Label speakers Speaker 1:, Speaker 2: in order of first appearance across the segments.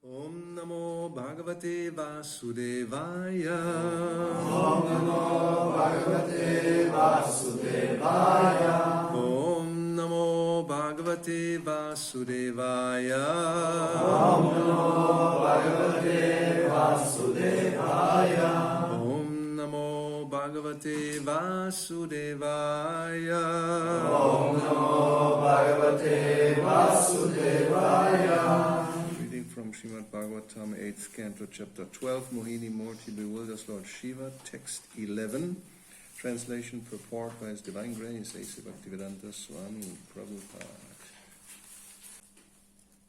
Speaker 1: Om Namo Bhagavate Vasudevaya.
Speaker 2: Om Namo Bhagavate Vasudevaya.
Speaker 1: Om Namo Bhagavate Vasudevaya.
Speaker 2: Om Namo Bhagavate Vasudevaya.
Speaker 1: Om Namo Bhagavate Vasudevaya.
Speaker 2: Om Namo Bhagavate Vasudevaya.
Speaker 1: From Srimad Bhagavatam, 8th Canto, Chapter 12, Mohini Murti bewilders Lord Shiva, Text 11, translation purport by His Divine Grace, A.C. Bhaktivedanta Swami Prabhupada.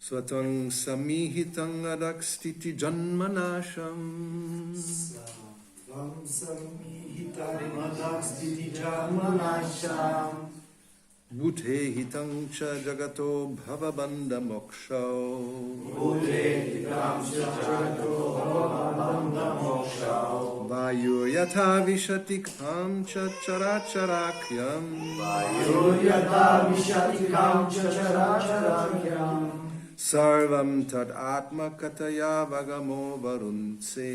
Speaker 1: Svatang samihitang adakstiti janmanasham.
Speaker 2: Svatang samihitang adakstiti janmanasham.
Speaker 1: Bhute hitang cha jagato bhavabandha mokshao.
Speaker 2: Bhute hitang cha jagato bhavabandha mokshao.
Speaker 1: Vayur yatha vishatikam cha characharakyam.
Speaker 2: Vayur yatha vishatikam cha characharakyam.
Speaker 1: Sarvam tad atma kataya vagamo varunse.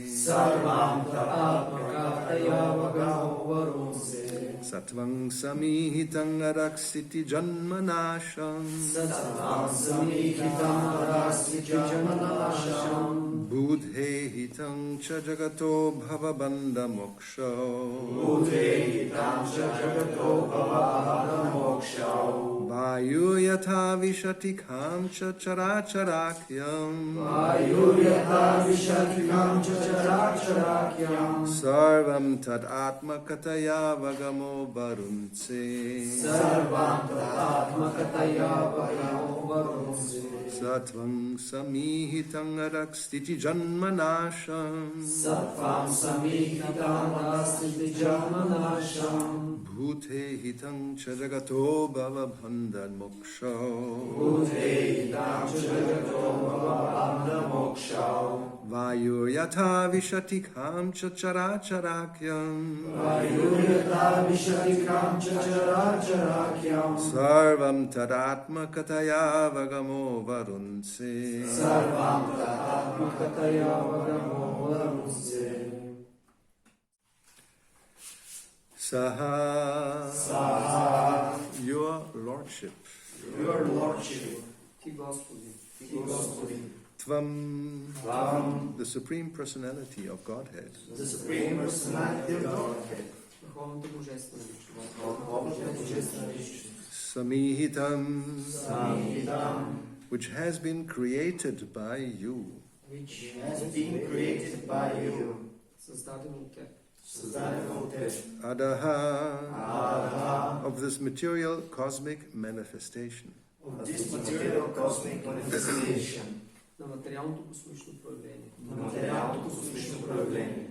Speaker 2: Sarvam tad atma kataya vagamo varunse.
Speaker 1: Satvang samihitang araksiti janmanasham.
Speaker 2: Satvang samihitang araksiti janmanasham.
Speaker 1: Budhe hitang cha jagato bhavabandha mokshao.
Speaker 2: Budhe hitang cha jagato bhavabandha mokshao.
Speaker 1: Vayu yatha vishatikam cha characharakyam.
Speaker 2: Vayu yatha vishatikam cha characharakyam.
Speaker 1: Sarvam tad atma kataya vagamo varunse.
Speaker 2: Sarvam tad atma kataya vagamo varunse.
Speaker 1: Satvang samihitang arakstiti janmanasham.
Speaker 2: Sattvam samihitang arastiti janmanasham.
Speaker 1: Bhute hitang cha jagato bhavabandha mokshao.
Speaker 2: Bhute hitang cha jagato bhavabandha mokshao.
Speaker 1: Vayur yatha vishatikam cha characharakyam.
Speaker 2: Vayur yatha vishatikam cha characharakyam.
Speaker 1: Sarvam tadatma kataya vagamo varunse.
Speaker 2: Sarvam tadatma kataya vagamo varunse.
Speaker 1: Saha, your lordship.
Speaker 2: Your lordship.
Speaker 1: Tvam, the supreme personality of Godhead.
Speaker 2: The supreme personality of Godhead.
Speaker 1: Samihitam, which has been created by you.
Speaker 2: Which has been created by you.
Speaker 1: Adaha, of this material cosmic manifestation.
Speaker 2: Of this material cosmic manifestation.
Speaker 3: На материалното космично проявление.
Speaker 2: На материалното космично проявление.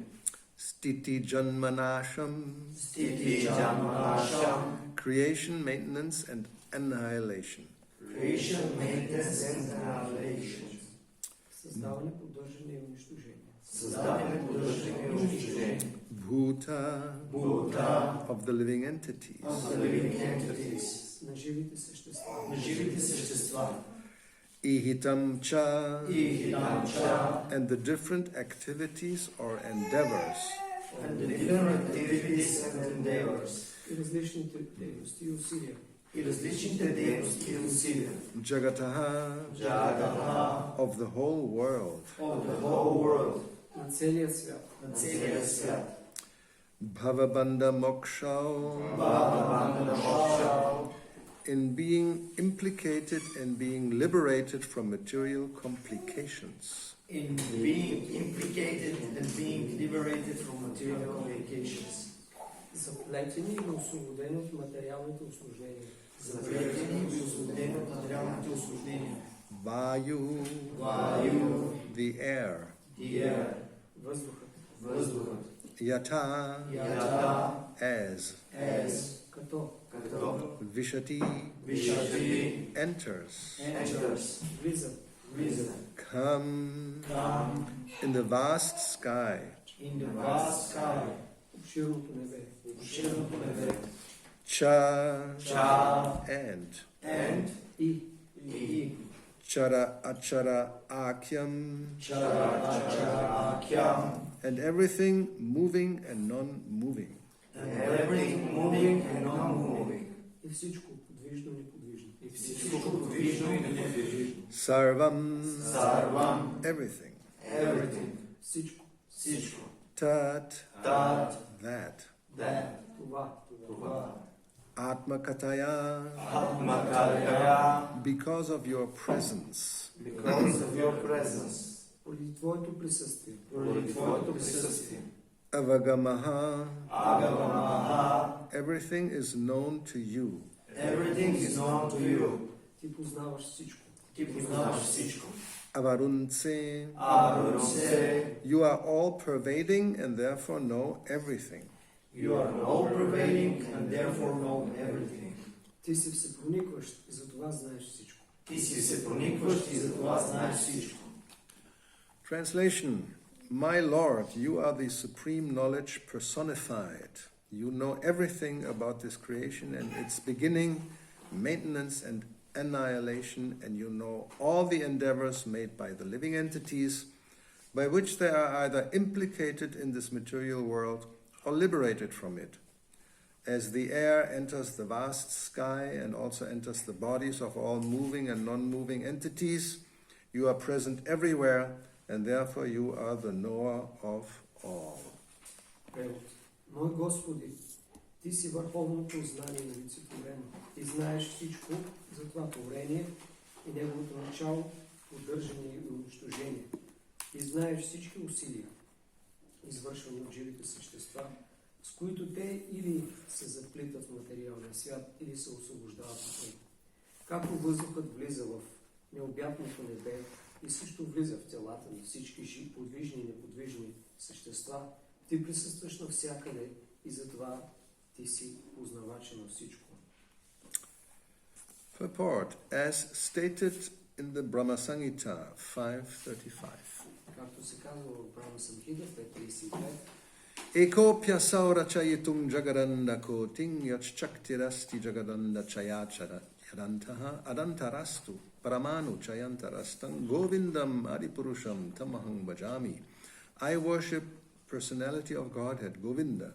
Speaker 1: Stiti janmanasham.
Speaker 2: Stiti janmanasham.
Speaker 1: Creation, maintenance, and annihilation.
Speaker 2: Creation, maintenance, and annihilation.
Speaker 3: Създаване, поддържане и унищожение.
Speaker 2: Създаване, поддържане и унищожение.
Speaker 1: Bhuta, of the living entities.
Speaker 2: Of the living entities.
Speaker 3: На живите същества.
Speaker 2: На живите същества.
Speaker 1: Ihitam cha, and the different activities or endeavors.
Speaker 2: And the different activities and endeavors.
Speaker 3: И различните дейности и усилия.
Speaker 2: И различните дейности и усилия.
Speaker 1: Jagataha, of the whole world.
Speaker 2: Of the whole world.
Speaker 3: На целия свят.
Speaker 2: На целия свят.
Speaker 1: Bhavabandha mokshao,
Speaker 2: Bhavabandha mokshao.
Speaker 1: in being implicated and being liberated from material complications.
Speaker 2: In being implicated and being liberated from material complications.
Speaker 3: Заплетени и освободени от материалните усложнения.
Speaker 2: Заплетени и освободени от материалните усложнения.
Speaker 1: Vayu, the air.
Speaker 2: The air.
Speaker 3: Въздухът.
Speaker 1: Yata, as.
Speaker 3: Като.
Speaker 1: Vishati, enters.
Speaker 3: Влиза.
Speaker 1: Come, in the vast sky.
Speaker 2: In the vast sky.
Speaker 3: Обширното небе.
Speaker 1: Cha, and.
Speaker 3: И.
Speaker 1: Chara achara akyam,
Speaker 2: Akyam,
Speaker 1: and everything moving and non-moving.
Speaker 2: and everything moving and non-moving.
Speaker 3: И всичко подвижно и неподвижно.
Speaker 2: И всичко подвижно и неподвижно.
Speaker 1: Sarvam,
Speaker 2: Sarvam,
Speaker 1: everything.
Speaker 2: everything.
Speaker 3: Всичко.
Speaker 2: Всичко.
Speaker 1: Tat,
Speaker 2: That,
Speaker 1: that.
Speaker 2: that,
Speaker 3: Това.
Speaker 2: това.
Speaker 1: Atmakataya,
Speaker 2: Atmakaya,
Speaker 1: because of your presence.
Speaker 2: because of your presence.
Speaker 3: Поради Твоето присъствие.
Speaker 2: Поради Твоето присъствие.
Speaker 1: Avagamaha,
Speaker 2: Agavamaha,
Speaker 1: everything is known to you.
Speaker 2: everything is known to you.
Speaker 3: Ти познаваш всичко.
Speaker 2: Ти познаваш всичко.
Speaker 1: Avarunse,
Speaker 2: Arunse,
Speaker 1: you are all pervading and therefore know everything.
Speaker 2: you are all-pervading and therefore know everything.
Speaker 3: Ти си всепроникващ и затова знаеш всичко.
Speaker 2: Ти си се проникващ и затова знаеш всичко.
Speaker 1: Translation: My Lord, you are the supreme knowledge personified. You know everything about this creation and its beginning, maintenance, and annihilation, and you know all the endeavors made by the living entities by which they are either implicated in this material world or liberated from it. As the air enters the vast sky and also enters the bodies of all moving and non-moving entities, you are present everywhere, and therefore you are the knower of all.
Speaker 3: Превод. Мой Господи, Ти си върховното знание на лицетворено. Ти знаеш всичко за това творение и неговото начало, поддържане и унищожение. Ти знаеш всички усилия, извършвани от живите същества, с които те или се заплитат в материалния свят, или се освобождават от него. Както въздухът влиза в необятното небе и също влиза в телата на всички подвижни и неподвижни същества, ти присъстваш навсякъде и затова ти си познавача на всичко.
Speaker 1: Purport: As stated in the Brahma Samhita 5:35.
Speaker 3: Както се казва в Брахма Самхита 5.35,
Speaker 1: Ekopya saurachayitum jagadanda koting yachchaktirasti jagadanda chayachara yadantaha adantarastu paramanu chayantarastam govindam adipurusham tamaham bhajami. I worship personality of Godhead, Govinda,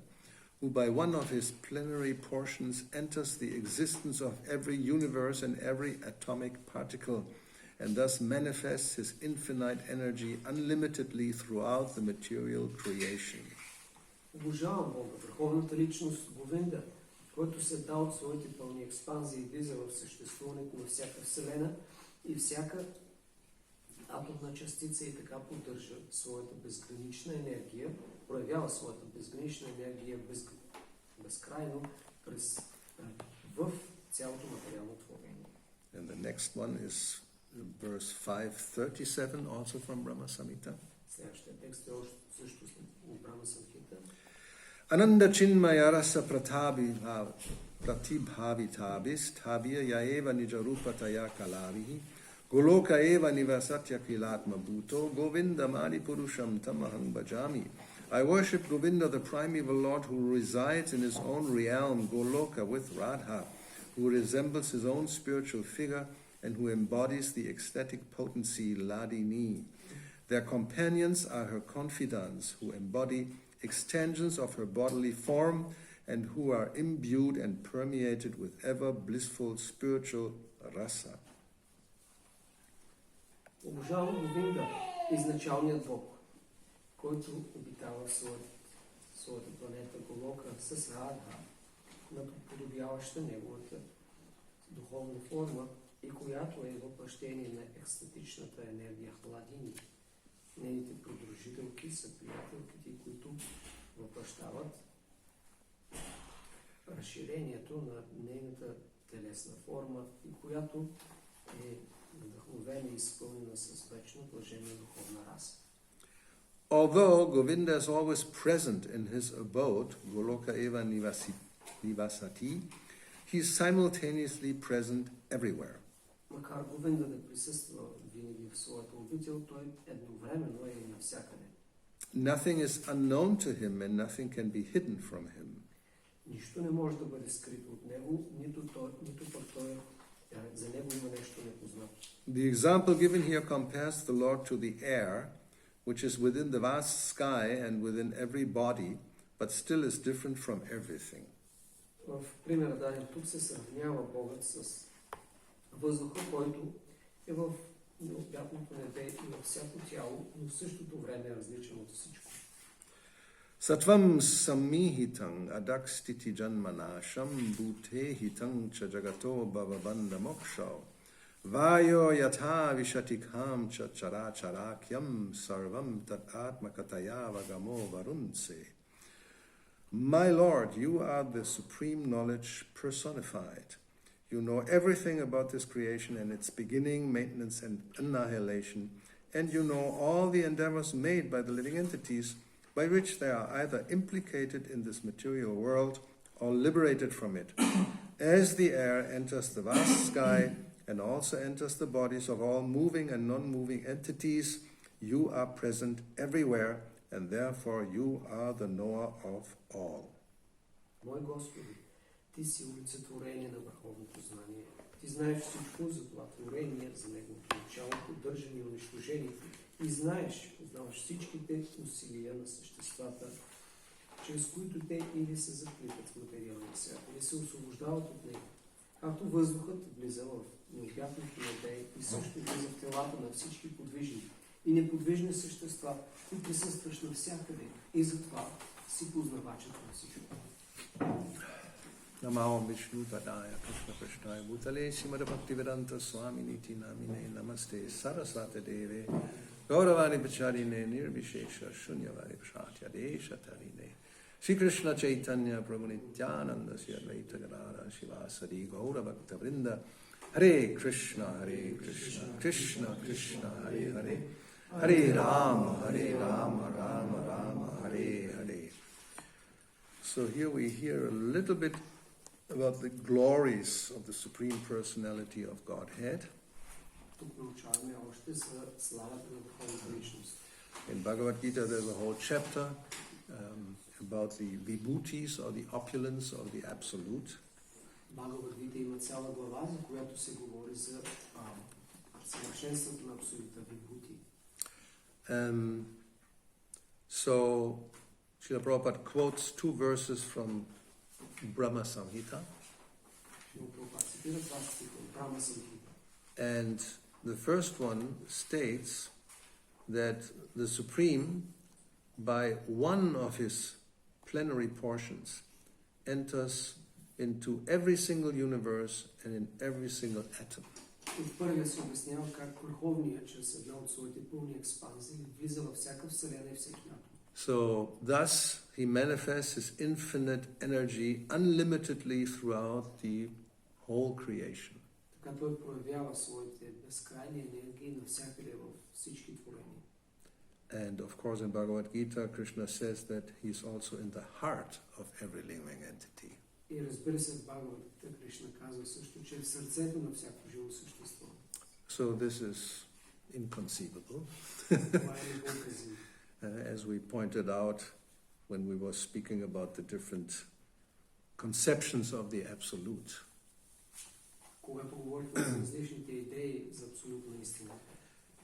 Speaker 1: who by one of his plenary portions enters the existence of every universe and every atomic particle, and thus manifests his infinite energy unlimitedly throughout the material creation.
Speaker 3: обожавам Бога, върховната личност Говинда, който се дал от своите пълни експанзии и влиза в съществуването на всяка вселена и всяка атомна частица и така поддържа своята безгранична енергия, проявява своята безгранична енергия безкрайно в цялото материално творение.
Speaker 1: And the next one is verse 5:37, also from Brahma Samhita.
Speaker 3: Следващия текст е също от Брахма Самхита.
Speaker 1: Ananda chinmaya rasa pratibhavitabis thavya yaeva nijarupataya kalavihi goloka eva nivasatya kilatma bhuto govinda purusham tamahang bhajami. I worship Govinda, the primeval Lord, who resides in his own realm, Goloka, with Radha, who resembles his own spiritual figure and who embodies the ecstatic potency Ladini. Their companions are her confidants, who embody extensions of her bodily form and who are imbued and permeated with ever blissful spiritual rasa.
Speaker 3: Обожавам Говинда, изначалният Бог, който обитава своята планета Голока с Радха, наподобяваща неговата духовна форма и която е въплъщение на екстатичната енергия Хладини. Нейните придружителки са приятелките, които въплъщават разширението на нейната телесна форма и която е вдъхновена и изпълнена с вечно блажена духовна раса.
Speaker 1: Although Govinda is always present in his abode, Goloka Eva Nivasati, he is simultaneously present everywhere.
Speaker 3: Макар Говинда да присъства винаги в своята обител, той едновременно е и навсякъде.
Speaker 1: Nothing is unknown to him and nothing can be hidden from him.
Speaker 3: Нищо не може да бъде скрито от него, нито пък той За него има нещо непознато.
Speaker 1: The example given here compares the Lord to the air, which is within the vast sky and within every body, but still is different from everything.
Speaker 3: В примера даден тук се сравнява Богът с въздуха, който е в необятното небе и във всяко тяло, но в същото време е различен от всичко.
Speaker 1: Sattvam samihitang adakstiti janmanasham bhutehitang cha jagato bhavabandha mokshao vayo yatha vishatikam cha characharakyam sarvam tat atmakataya vagamo varunse. My Lord, you are the supreme knowledge personified. You know everything about this creation and its beginning, maintenance, and annihilation, and you know all the endeavors made by the living entities by which they are either implicated in this material world or liberated from it. As the air enters the vast sky and also enters the bodies of all moving and non-moving entities, you are present everywhere, and therefore you are the knower of all.
Speaker 3: Мой Господи, Ти си олицетворение на върховното знание. Ти знаеш всичко за това творение, за неговото начало, поддържане и унищожение. И познаваш всичките усилия на съществата, чрез които те или се заплитат в материалния свят, или се освобождават от него. Както въздухът влиза в необятното небе и също влиза в телата на всички подвижни и неподвижни същества, ти присъстваш навсякъде и затова си познавачът на всичко.
Speaker 1: Namo Vishnu Padaya Krishna Krishnaya Bhutale Srimad Bhaktivedanta Swami Niti Namine Namaste Saraswati Deve Gauravani Pacharine Nirvishesha Shunyavani Prashatya Desha Tarine Sri Krishna Chaitanya Prabhu Nityananda Sri Advaita Gadara Shivasadi Gaura Bhakta Vrinda Hare Krishna Krishna Krishna Hare Hare Hare Rama Rama Rama Hare Hare. So here we hear a little bit about the glories of the Supreme Personality of Godhead. In Bhagavad Gita there's a whole chapter about the vibhutis or the opulence of the Absolute.
Speaker 3: Bhagavad Gita има цяла глава, за която се говори за съвършенството на абсолюта вибхути.
Speaker 1: So Srila Prabhupada quotes two verses from Brahma Samhita. And the first one states that the Supreme, by one of his plenary portions, enters into every single universe and in every single atom.
Speaker 3: В първия се обяснява как върховният чрез една от своите пълни експанзии влиза във всяка вселена и всеки атом.
Speaker 1: So thus he manifests his infinite energy unlimitedly throughout the whole creation.
Speaker 3: Така той проявява своите безкрайни енергии навсякъде във всички творения.
Speaker 1: And of course in Bhagavad Gita Krishna says that he's also in the heart of every living entity.
Speaker 3: И разбира се, в Бхагавад Гита Кришна казва също, че е в сърцето на всяко живо същество.
Speaker 1: So this is inconceivable.
Speaker 3: Това е невъобразимо.
Speaker 1: As we pointed out when we were speaking about the different conceptions of the Absolute.
Speaker 3: Когато говорихме за различните идеи за абсолютна истина.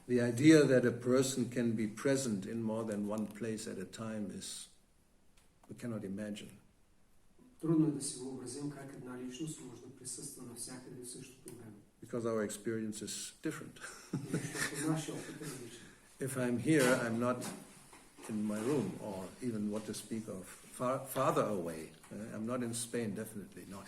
Speaker 1: The idea that a person can be present in more than one place at a time is, we cannot imagine.
Speaker 3: Трудно е да си въобразим как една личност може да присъства навсякъде в същото време.
Speaker 1: Because our experience is different.
Speaker 3: Защото нашия опит е различен.
Speaker 1: If I'm here, I'm not in my room, or even what to speak of farther away. I'm not in Spain, definitely not.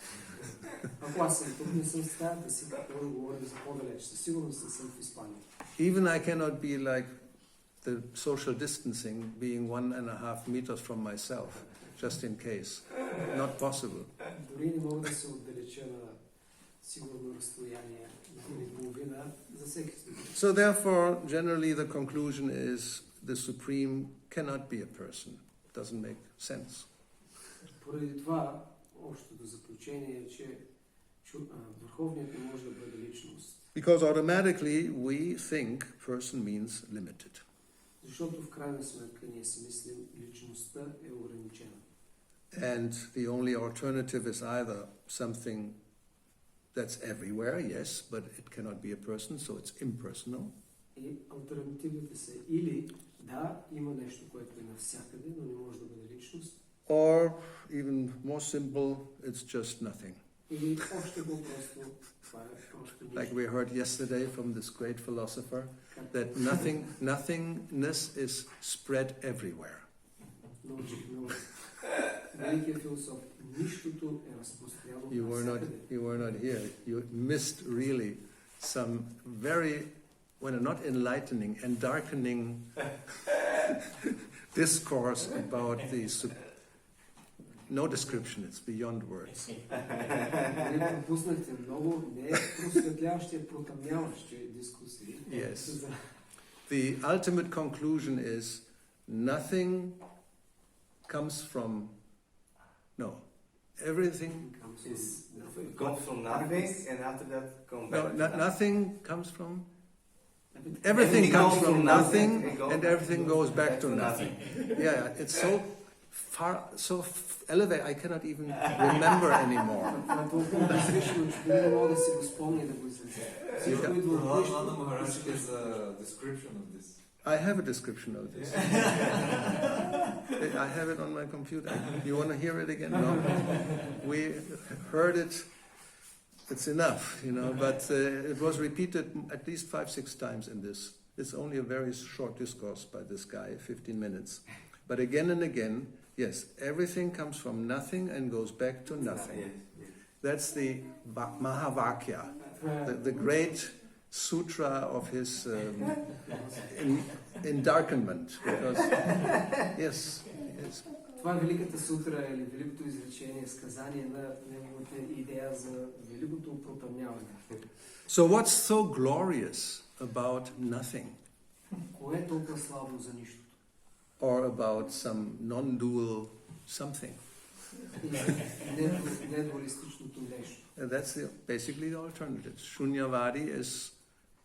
Speaker 3: Ако аз съм тук, не съм в стаята си, какво да говорим за по-далеч. Със сигурност не съм в Испания.
Speaker 1: Even I cannot be like the social distancing, being 1.5 meters from myself, just in case. Not possible.
Speaker 3: Дори не мога да се отдалеча на сигурно разстояние на половина за всеки случай.
Speaker 1: So therefore, generally the conclusion is the Supreme cannot be a person. It doesn't make sense.
Speaker 3: Поради това, общото заключение е, че върховният не може да бъде личност.
Speaker 1: Because automatically we think person means limited.
Speaker 3: Защото в крайна сметка ние си мислим, личността е ограничена.
Speaker 1: And the only alternative is either something that's everywhere, yes, but it cannot be a person, so it's impersonal.
Speaker 3: И алтернативите са или да, има нещо, което е навсякъде, но не може да бъде личност.
Speaker 1: Or, even more simple, it's just nothing.
Speaker 3: Или още по-просто, това е просто нищо.
Speaker 1: Like we heard yesterday from this great philosopher, that nothingness is spread everywhere.
Speaker 3: Научихме от великия философ. Нищото е разпространено навсякъде.
Speaker 1: You were not here. You missed really some very, well, not enlightening and darkening discourse about the no description, it's beyond words.
Speaker 3: Вие пропуснахте много не просветляващи, а протъмняващи дискусии.
Speaker 1: Yes. The ultimate conclusion is nothing comes from, no, everything
Speaker 4: Comes from nothing, and after that come back.
Speaker 1: No, nothing comes from. Everything comes from nothing, and everything goes back to nothing. Yeah, it's so far, so elevated. I cannot even remember anymore.
Speaker 3: Това е толкова различно, че дори не мога да си го спомня да го изразя. Всичко идва от нищо.
Speaker 4: Nana Maharaj is a description of this.
Speaker 1: I have a description of this. I have it on my computer. You want to hear it again? No. We heard it. It's enough, but it was repeated at least 5-6 times in this. It's only a very short discourse by this guy, 15 minutes. But again and again, yes, everything comes from nothing and goes back to nothing. That's the Mahavakya, the great sutra of his endarkenment. Because, yes.
Speaker 3: Това е великата сутра или великото изречение, сказание на неговата идея за великото протъмняване.
Speaker 1: So what's so glorious about nothing?
Speaker 3: Кое е толкова славно за нищото?
Speaker 1: Or about some non-dual something?
Speaker 3: Недуалистичното нещо.
Speaker 1: That's basically the alternative. Shunyavadi is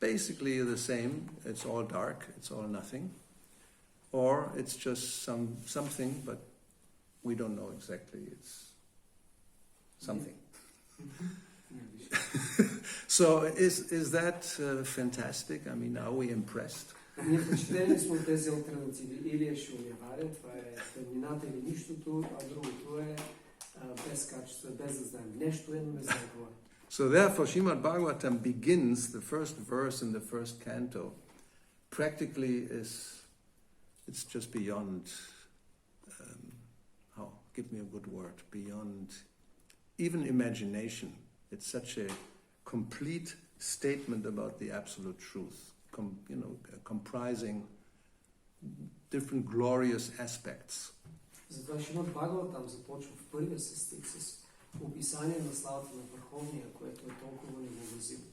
Speaker 1: basically the same. It's all dark, it's all nothing. Or it's just something, but we don't know exactly. It's something. So is that fantastic? I mean, are we impressed?
Speaker 3: Ние впечатлени сме от тези алтернативи. Или е шуняваря, това е тъмнината или нищото, а другото е без качество, без да знаем. Нещо е, но не знаем това.
Speaker 1: So therefore, Srimad Bhagavatam begins, the first verse in the first canto, practically it's just beyond, give me a good word, beyond even imagination. It's such a complete statement about the absolute truth, comprising different glorious aspects.
Speaker 3: Затова Шримад Бхагаватам започва в първия стих с описание на славата на Върховния, което е толкова невообразимо.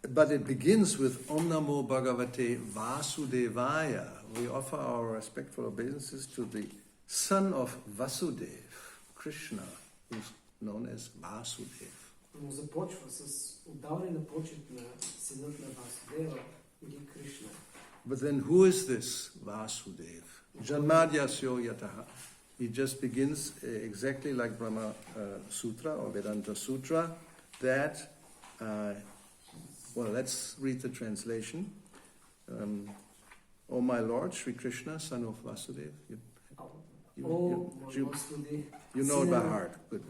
Speaker 1: But it begins with Om Namo Bhagavate Vasudevaya. We offer our respectful obeisances to the son of Vasudev, Krishna, who's known as Vasudev.
Speaker 3: Но започва с отдаване на почет на синът на Васудева или Кришна.
Speaker 1: But then who is this Vasudev? Janmadyasyo yataha. He just begins exactly like Brahma Sutra or Vedanta Sutra, that, well, let's read the translation. O my Lord, Sri Krishna, son of Vasudev. You know it by heart. Good.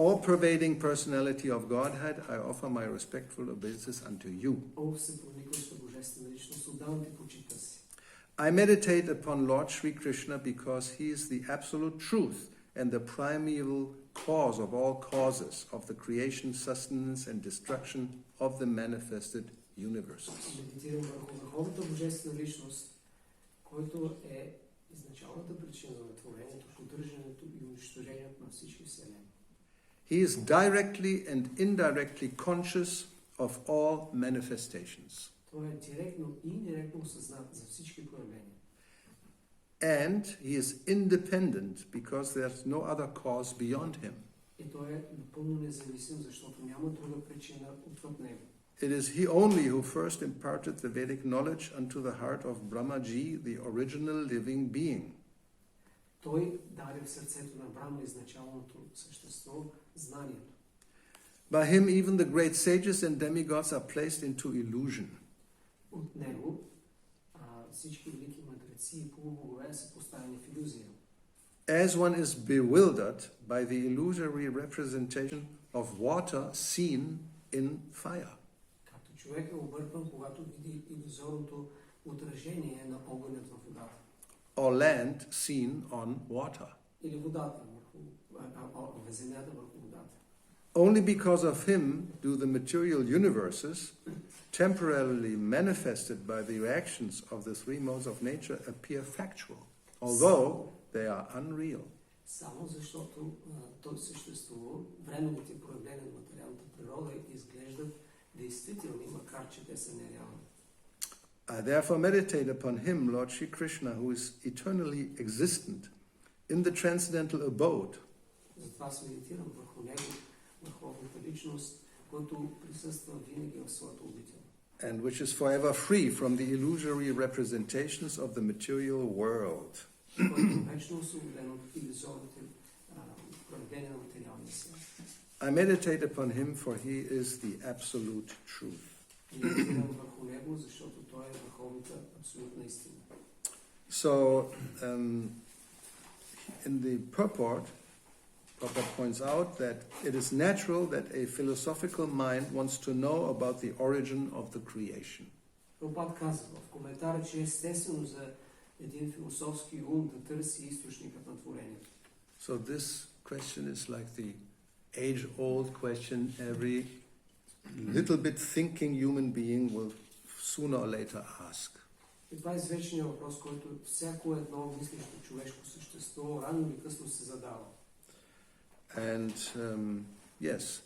Speaker 1: All-pervading personality of Godhead, I offer my respectful obeisances unto you. I meditate upon Lord Sri Krishna because he is the absolute truth and the primeval cause of all causes of the creation, sustenance and destruction of the manifested universes.
Speaker 3: Който е изначалната причина на творението, поддържането и унищожението на всички вселени.
Speaker 1: He is directly and indirectly conscious of all manifestations.
Speaker 3: Той е директно и индиректно осъзнат за всички проявления.
Speaker 1: And he is independent because there's no other cause beyond him.
Speaker 3: И той е напълно независим, защото няма друга причина отвъд него.
Speaker 1: It is he only who first imparted the Vedic knowledge unto the heart of Brahmaji, the original living being.
Speaker 3: Той даде в сърцето на Брахма изначалното същество знанието.
Speaker 1: By him, even the great sages and demigods are placed into illusion.
Speaker 3: От него всички велики мъдреци и полубогове са поставени в иллюзия.
Speaker 1: As one is bewildered by the illusory representation of water seen in fire.
Speaker 3: Както човек е объркан, когато види илюзорното отражение на огънят във водата.
Speaker 1: Or land seen on water.
Speaker 3: Или водата върху земята върху водата.
Speaker 1: Only because of him do the material universes, temporarily manifested by the reactions of the three modes of nature, appear factual, although they are unreal.
Speaker 3: Само защото той съществува, временните проявления на материалната природа изглеждат действителни, макар че те са нереални.
Speaker 1: I therefore meditate upon him, Lord Shri Krishna, who is eternally existent in the transcendental abode.
Speaker 3: Затова аз медитирам върху него, върховната личност, който присъства винаги в своята обител.
Speaker 1: And which is forever free from the illusory representations of the material world.
Speaker 3: Който вечно освободен от илюзорните проявления на материалния свят.
Speaker 1: I meditate upon him, for he is the absolute truth.
Speaker 3: Медитирам върху него, защото той е върховната абсолютна истина.
Speaker 1: So, in the purport, Prabhupada points out that it is natural that a philosophical mind wants to know about the origin of the creation.
Speaker 3: Прабхупад казва в коментара, че е естествено за един философски ум да търси източникът на творението.
Speaker 1: So this question is like the age-old question every little bit thinking human being will sooner or later ask.
Speaker 3: И това е извечният въпрос, който всяко едно мислещо човешко същество рано или късно се задава.
Speaker 1: And yes,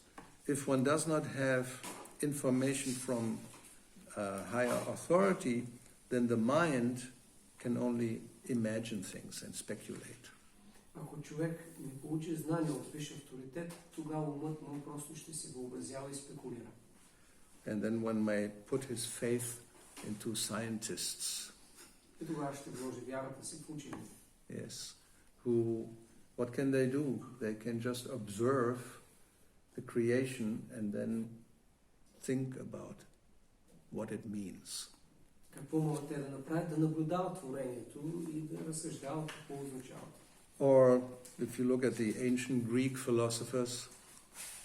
Speaker 1: if one does not have information from higher authority, then the mind can only imagine things and speculate.
Speaker 3: Ако човек не получи знания от висш авторитет, тогава умът му просто ще се въобразява и спекулира.
Speaker 1: And then one may put his faith into scientists.
Speaker 3: И тогава ще вложи вярата си в учените.
Speaker 1: Yes, who, what can they do? They can just observe the creation and then think about what it means.
Speaker 3: Какво могат те да направят? Да наблюдават творението и да разсъждават какво означава.
Speaker 1: Or if you look at the ancient Greek philosophers,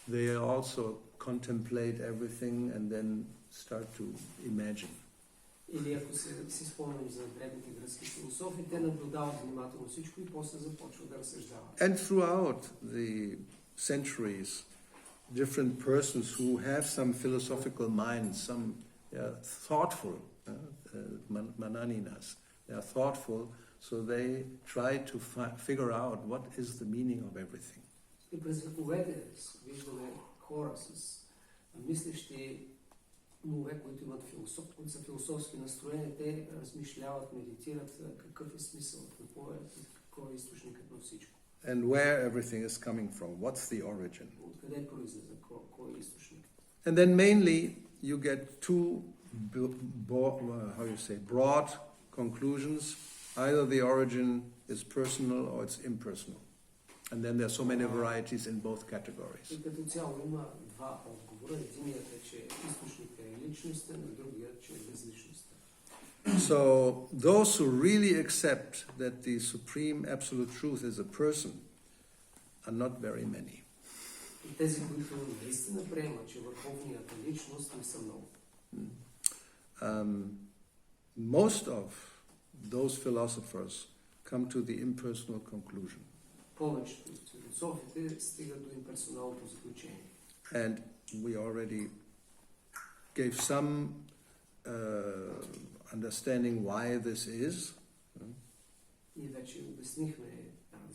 Speaker 1: they also contemplate everything and then start to imagine.
Speaker 3: Или ако си спомням за древните гръцки философи, те наблюдават внимателно всичко и после започват да разсъждават.
Speaker 1: And throughout the centuries, different persons who have some philosophical minds, some thoughtful, mananinas, they are thoughtful, so they try to figure out what is the meaning of everything.
Speaker 3: И през вековете виждаме хора с мислещи умове, които са философски настроени, те размишляват, медитират какъв е смисъл, какво е източникът на всичко.
Speaker 1: And where everything is coming from, what's the origin.
Speaker 3: Откъде произлиза, кой е източник.
Speaker 1: And then mainly you get two broad conclusions. Either the origin is personal or it's impersonal. And then there are so many varieties in both categories.
Speaker 3: И като цяло има два отговора. Единият е, че източникът е личността, на другият, че е безличността.
Speaker 1: So those who really accept that the supreme absolute truth is a person are not very many.
Speaker 3: И тези, които наистина приемат, че върховният е личност, не са много.
Speaker 1: Most of those philosophers come to the impersonal conclusion.
Speaker 3: Повечето от философите стигат до имперсоналното заключение.
Speaker 1: And we already gave some understanding why this is.
Speaker 3: И вече обяснихме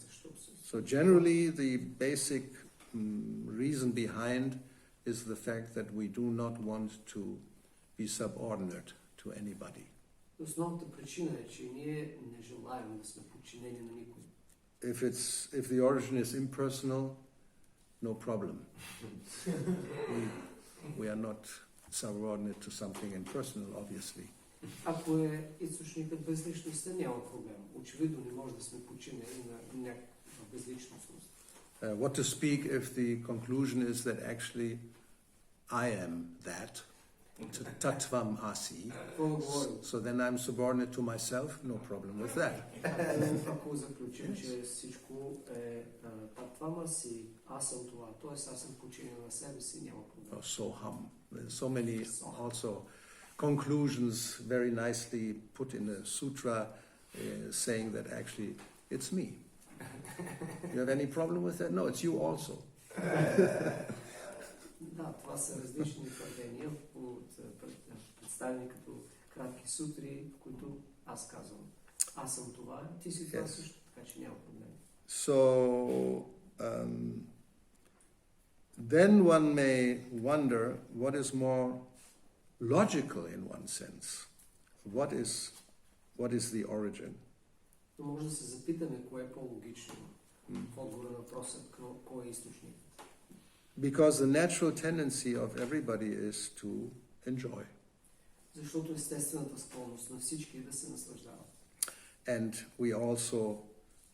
Speaker 3: защо се.
Speaker 1: So generally the basic reason behind is the fact that we do not want to be subordinate to anybody.
Speaker 3: Основната причина е, че ние не желаем да сме подчинени на никой.
Speaker 1: If the origin is impersonal, no problem. we are not subordinate to something impersonal, obviously.
Speaker 3: Ако е източникът безличността, няма проблем. Очевидно не може да сме подчинени на някаква безличност.
Speaker 1: What to speak if the conclusion is that actually I am that, tattvam asi,
Speaker 3: Какво говорим?
Speaker 1: so then I'm subordinate to myself, no problem with that.
Speaker 3: Ако заключим, че всичко е татвама си, аз съм това, т.е. аз съм подчинен на себе си, няма проблем.
Speaker 1: Soham. There's so many also conclusions very nicely put in a sutra saying that actually it's me. You have any problem with that? No, it's you also.
Speaker 3: Да, това са различни твърдения, представени като кратки сутри, в които аз казвам. Аз съм това, ти си това също, така че няма проблем.
Speaker 1: So then one may wonder what is more logical in one sense. What is the origin?
Speaker 3: Но може да се запитаме кое е по-логично в отговора на въпроса, кой е източник.
Speaker 1: Because the natural tendency of everybody is to enjoy.
Speaker 3: Защото естествената склонност на всички е да се наслаждават.
Speaker 1: And we also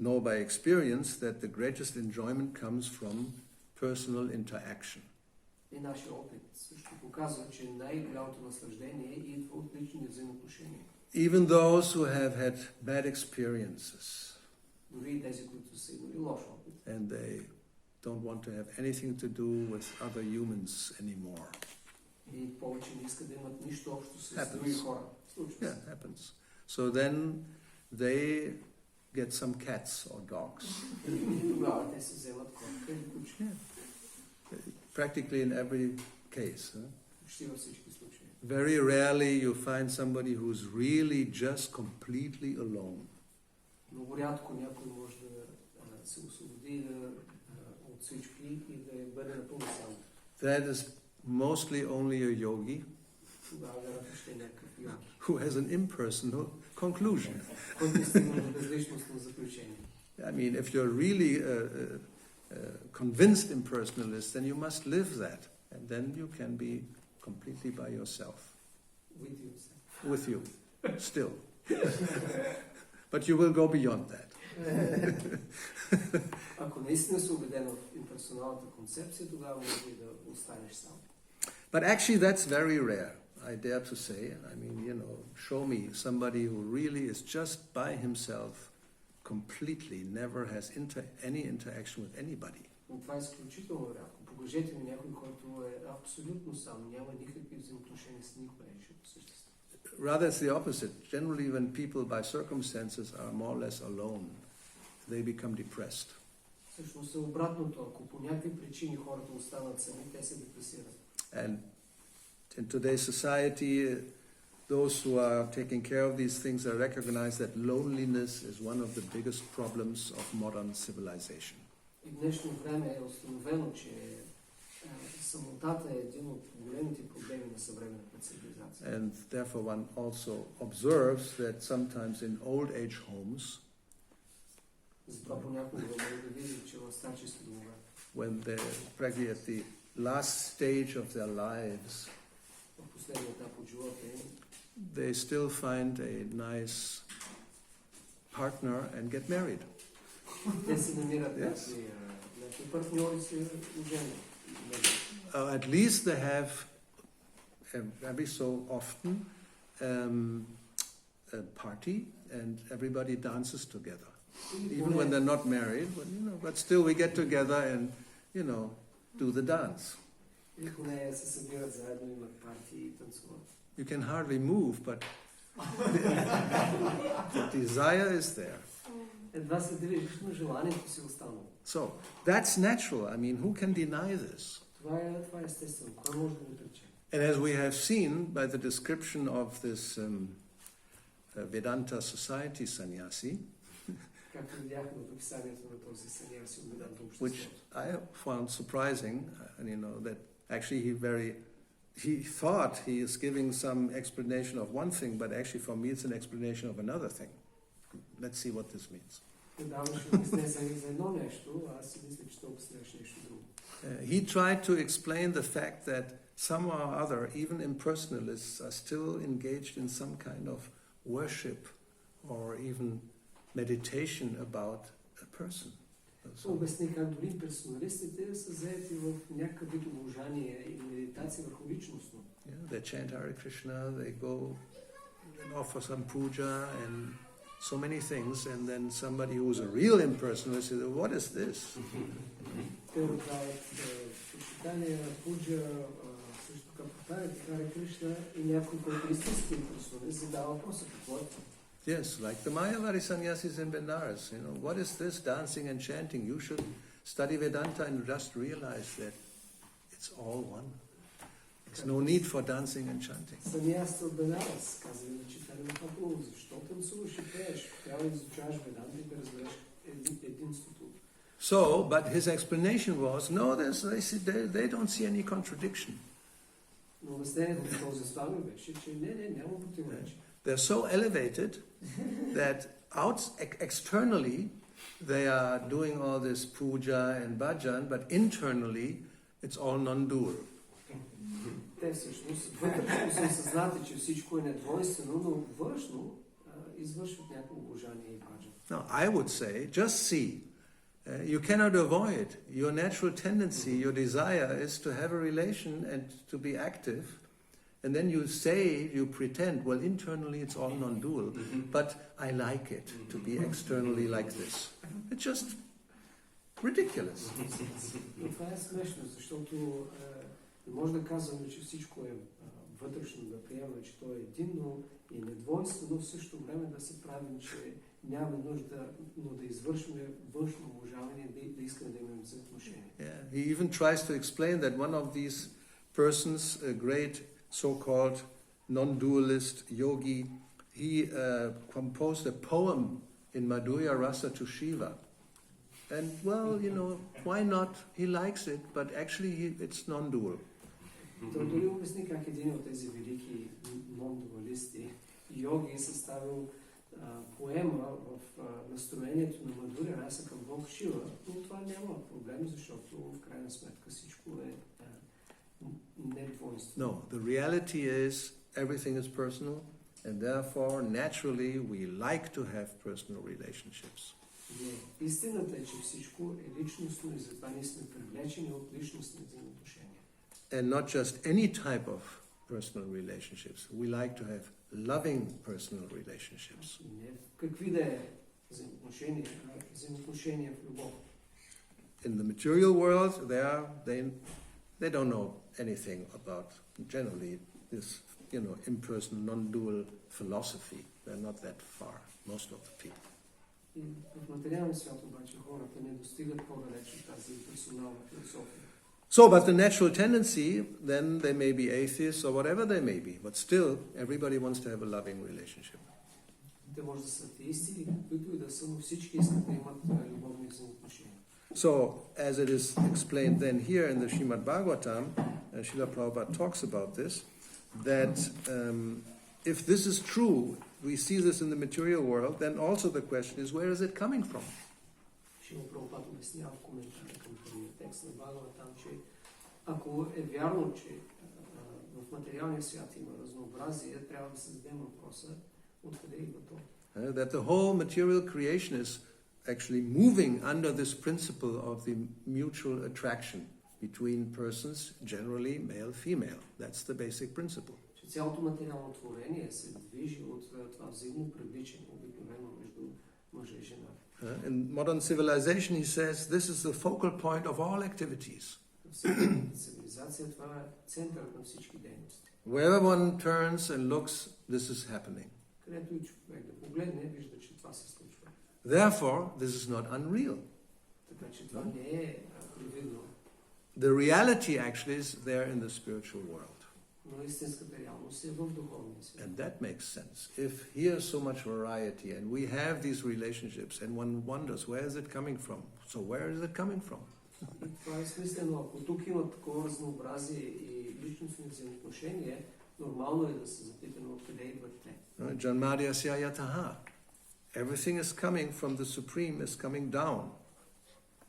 Speaker 1: know by experience that the greatest enjoyment comes from personal interaction.
Speaker 3: И нашия опит също показва, че най-голямото наслаждение идва от лични взаимоотношения.
Speaker 1: Even those who have had bad experiences
Speaker 3: Дори тези, които са имали лош опит.
Speaker 1: and they don't want to have anything to do with other humans anymore.
Speaker 3: И повече не искат да имат нищо общо с
Speaker 1: Happens.
Speaker 3: други хора. Случва
Speaker 1: Yeah,
Speaker 3: се.
Speaker 1: happens. So then they get some cats or dogs.
Speaker 3: И тогава те се вземат котка или куче.
Speaker 1: Practically in every case. Huh?
Speaker 3: Почти във всички случаи.
Speaker 1: Very rarely you find somebody who's really just completely alone.
Speaker 3: Много рядко някой може да се освободи от всички и да бъде напълно сам.
Speaker 1: That is mostly only a yogi
Speaker 3: Тогава вероятно ще е някакъв йоги,
Speaker 1: who has an impersonal conclusion.
Speaker 3: който е стигнал до безличностно заключение.
Speaker 1: I mean, if you're really convinced impersonalist, then you must live that. And then you can be completely by yourself. With you, still. But you will go beyond that.
Speaker 3: Ако наистина си убеден в имперсоналната концепция, тогава може и да останеш сам.
Speaker 1: But actually that's very rare, I dare to say. I mean, show me somebody who really is just by himself, completely, never has any interaction with anybody.
Speaker 3: Но това е изключително рядко. Покажете ми някой, който е абсолютно сам, няма никакви взаимоотношения с никой, ще по същество.
Speaker 1: Rather, it's the opposite. Generally, when people by circumstances are more or less alone, they become depressed.
Speaker 3: Всъщност е обратното. Ако по някакви причини хората останат сами, те се депресират.
Speaker 1: And in today's society, those who are taking care of these things are recognized that loneliness is one of the biggest problems of modern civilization.
Speaker 3: И в днешно време е установено, че самотата е един от големите проблеми на съвременната цивилизация.
Speaker 1: And therefore one also observes that sometimes in old age homes,
Speaker 3: Затова понякога може да видим, че в старчески домове,
Speaker 1: when they're practically at the last stage of their lives,
Speaker 3: в последния етап от живота им,
Speaker 1: they still find a nice partner and get married.
Speaker 3: те се намират някакви партньори и се оженят.
Speaker 1: At least they have every so often a party and everybody dances together. Even when they're not married, but still we get together and, do the dance.
Speaker 3: И поне се събират заедно, имат партии и танцуват.
Speaker 1: You can hardly move, but the desire is there.
Speaker 3: Едва се движиш, но желанието си останало.
Speaker 1: So, that's natural. I mean, who can deny this?
Speaker 3: Това е естествено. Кой може да го отрече?
Speaker 1: And as we have seen by the description of this Vedanta society sannyasi,
Speaker 3: Както видяхме от описанието на този саньяси от Веданта
Speaker 1: which
Speaker 3: обществото.
Speaker 1: I found surprising, that actually he thought he is giving some explanation of one thing, but actually for me it's an explanation of another thing. Let's see what this means.
Speaker 3: Даваше обяснение за едно нещо, а аз си мисля, че той обясняваше нещо друго.
Speaker 1: He tried to explain the fact that somehow or other, even impersonalists are still engaged in some kind of worship or even meditation about a person.
Speaker 3: Това обясни как дори персоналистите са заети в някакъв вид обожание и медитация върху личностно.
Speaker 1: Yeah, they chant Hare Krishna, they go and offer some puja and so many things, and then somebody who's a real impersonalist says, what is this?
Speaker 3: Те отдават почитания, пуджа, също така повтарят Харе Кришна и някой, който е истински имперсоналист, задава въпроса какво е това.
Speaker 1: Yes, like the Mayavadi sannyasis in Benares, what is this dancing and chanting? You should study Vedanta and just realize that it's all one. There's no need for dancing and chanting.
Speaker 3: Саньясите от Бенарес казали на читане на Папуло, защо танцуваш и пееш? Трябва да изучаваш Веданта и да разбереш единството.
Speaker 1: So, but his explanation was, no, they don't see any contradiction.
Speaker 3: Но обяснението на този свами беше, че няма противоречие.
Speaker 1: They're so elevated that externally they are doing all this puja and bhajan, but internally it's all non-dual.
Speaker 3: Те всъщност вътрешно са съзнати, че всичко е недвойствено, но външно извършват някакво обожание и баджан.
Speaker 1: Now, I would say, just see. You cannot avoid. Your natural tendency, your desire is to have a relation and to be active. And then you say, you pretend, well, internally it's all non-dual, but I like it to be externally like this. It's just ridiculous.
Speaker 3: Но това е смешно, защото не може да казваме, че всичко е вътрешно, да приемаме, че то е единно и недвойствено, в същото време да се правим, че няма нужда, но да извършваме външно обожаване, да искаме да имаме взаимоотношения.
Speaker 1: Yeah. He even tries to explain that one of these persons, a great so-called non-dualist yogi, he composed a poem in Madhurya Rasa to Shiva. And well, why not? He likes it, but actually it's non-dual.
Speaker 3: Той дори обясни как един от тези велики нон-дуалисти йоги съставил поема в настроението на Мадхуря Раса към Бог Шива, но това няма проблем, защото в крайна сметка всичко е недвойствено.
Speaker 1: No, the reality is everything is personal, and therefore naturally we like to have personal relationships.
Speaker 3: Истината е, че всичко е личностно и затова ние сме привлечени от личностни взаимоотношения.
Speaker 1: And not just any type of personal relationships. We like to have loving personal relationships.
Speaker 3: Не какви да е взаимоотношения, взаимоотношения в любов.
Speaker 1: In the material world, they don't know anything about generally this, impersonal, non-dual philosophy. They're not that far, most of the people.
Speaker 3: И в материалния свят обаче хората не достигат по-далеч от тази персонална философия.
Speaker 1: So, but the natural tendency, then they may be atheists or whatever they may be, but still everybody wants to have a loving relationship.
Speaker 3: Те може да са атеисти, които и да са, но всички искат да имат любовни взаимоотношения.
Speaker 1: So, as it is explained then here in the Srimad Bhagavatam, Srila Prabhupada talks about this, that if this is true, we see this in the material world, then also the question is, where is it coming from?
Speaker 3: Шрила Прабхупада обяснява в коментара към първия текст на Бхагаватам, че ако е вярно, че в материалния свят има разнообразие, трябва да се зададем въпроса откъде идва то.
Speaker 1: That the whole material creation is actually moving under this principle of the mutual attraction between persons, generally male-female. That's the basic principle.
Speaker 3: Че цялото материално творение се движи от това взаимно привличане, обикновено между мъжа и жена.
Speaker 1: In modern civilization, he says, this is the focal point of all activities.
Speaker 3: Цивилизация, това е център на всички дейности.
Speaker 1: Wherever one turns and looks, this is happening.
Speaker 3: Където и човек да погледне, вижда, че това се случва.
Speaker 1: Therefore, this is not unreal.
Speaker 3: Така че това не е привидно.
Speaker 1: The reality actually is there in the spiritual world.
Speaker 3: Но истинската реалност е в духовния свят.
Speaker 1: And that makes sense. If here is so much variety and we have these relationships and one wonders, where is it coming from? So where is it coming from?
Speaker 3: И това е смислено. Ако тук има такова разнообразие и личностни взаимоотношения, нормално е да се запитаме откъде идват те.
Speaker 1: Janmadhyasya yataha. Everything is coming from the Supreme, is coming down.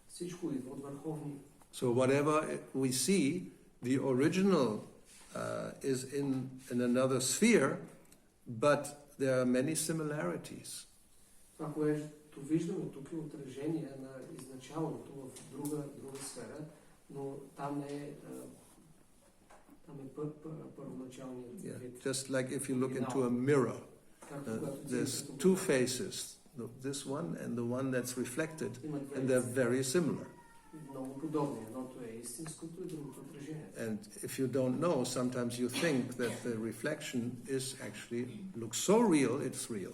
Speaker 3: Всичко идва от върховния.
Speaker 1: So whatever we see, the original is in another sphere, but there are many similarities.
Speaker 3: Това, което виждаме тук е отражение на изначалното в друга сфера, но там е първоначалният вид.
Speaker 1: Just like if you look into a mirror, there's two faces, this one and the one that's reflected, and they're very similar.
Speaker 3: Много подобни. Едното е истинското и другото отражение.
Speaker 1: And if you don't know, sometimes you think that the reflection is actually looks so real, it's real.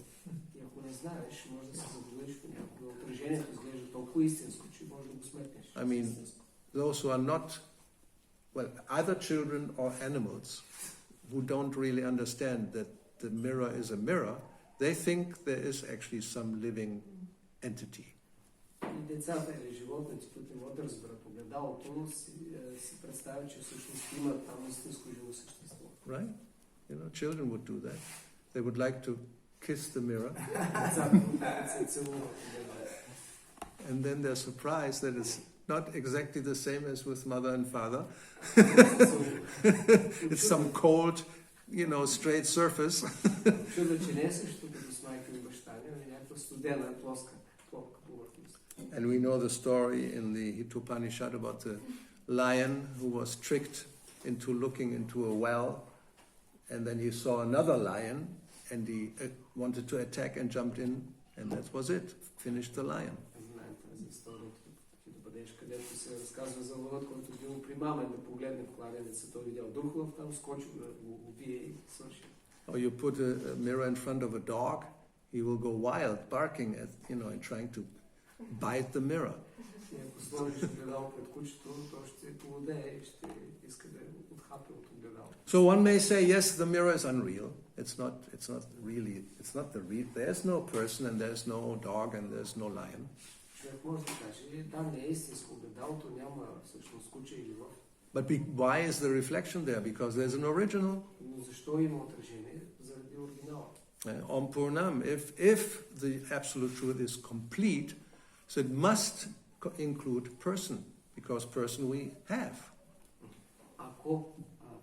Speaker 3: И ако не знаеш, може да се заблудиш понякога. Отражението изглежда толкова истинско, че може да го сметнеш.
Speaker 1: I mean, those who are not, well, either children or animals who don't really understand that the mirror is a mirror, they think there is actually some living entity.
Speaker 3: И децата или животните, които не могат да разберат огледалото, си представят, че всъщност има там истинско живо същество.
Speaker 1: Right? You know, children would do that. They would like to kiss the mirror. And then they're surprised that it's not exactly the same as with mother and father. It's some cold, straight surface. And we know the story in the Hitopanishad about the lion who was tricked into looking into a well, and then he saw another lion, and he wanted to attack and jumped in, and that was it. Finished the lion.
Speaker 3: Където се разказва за лъвът, който бил примамен да погледне в кладенеца. Той видял друг лъв, там скочил да го убие и свърши.
Speaker 1: Or you put a mirror in front of a dog, he will go wild, barking at, and trying to bite the mirror.
Speaker 3: И ако сложиш огледало пред кучето, то ще поводее и ще иска да отхапе от огледало.
Speaker 1: So one may say, yes, the mirror is unreal. It's not the real. There's no person and there's no dog and there's no lion.
Speaker 3: Човек може да каже, да, не е истинско огледалото, няма всъщност куче или лъв.
Speaker 1: But why is the reflection there? Because there's an original.
Speaker 3: Но защо има отражение? Заради оригинала.
Speaker 1: Om Purnam, if the absolute truth is complete, so it must include person, because person we have.
Speaker 3: Ако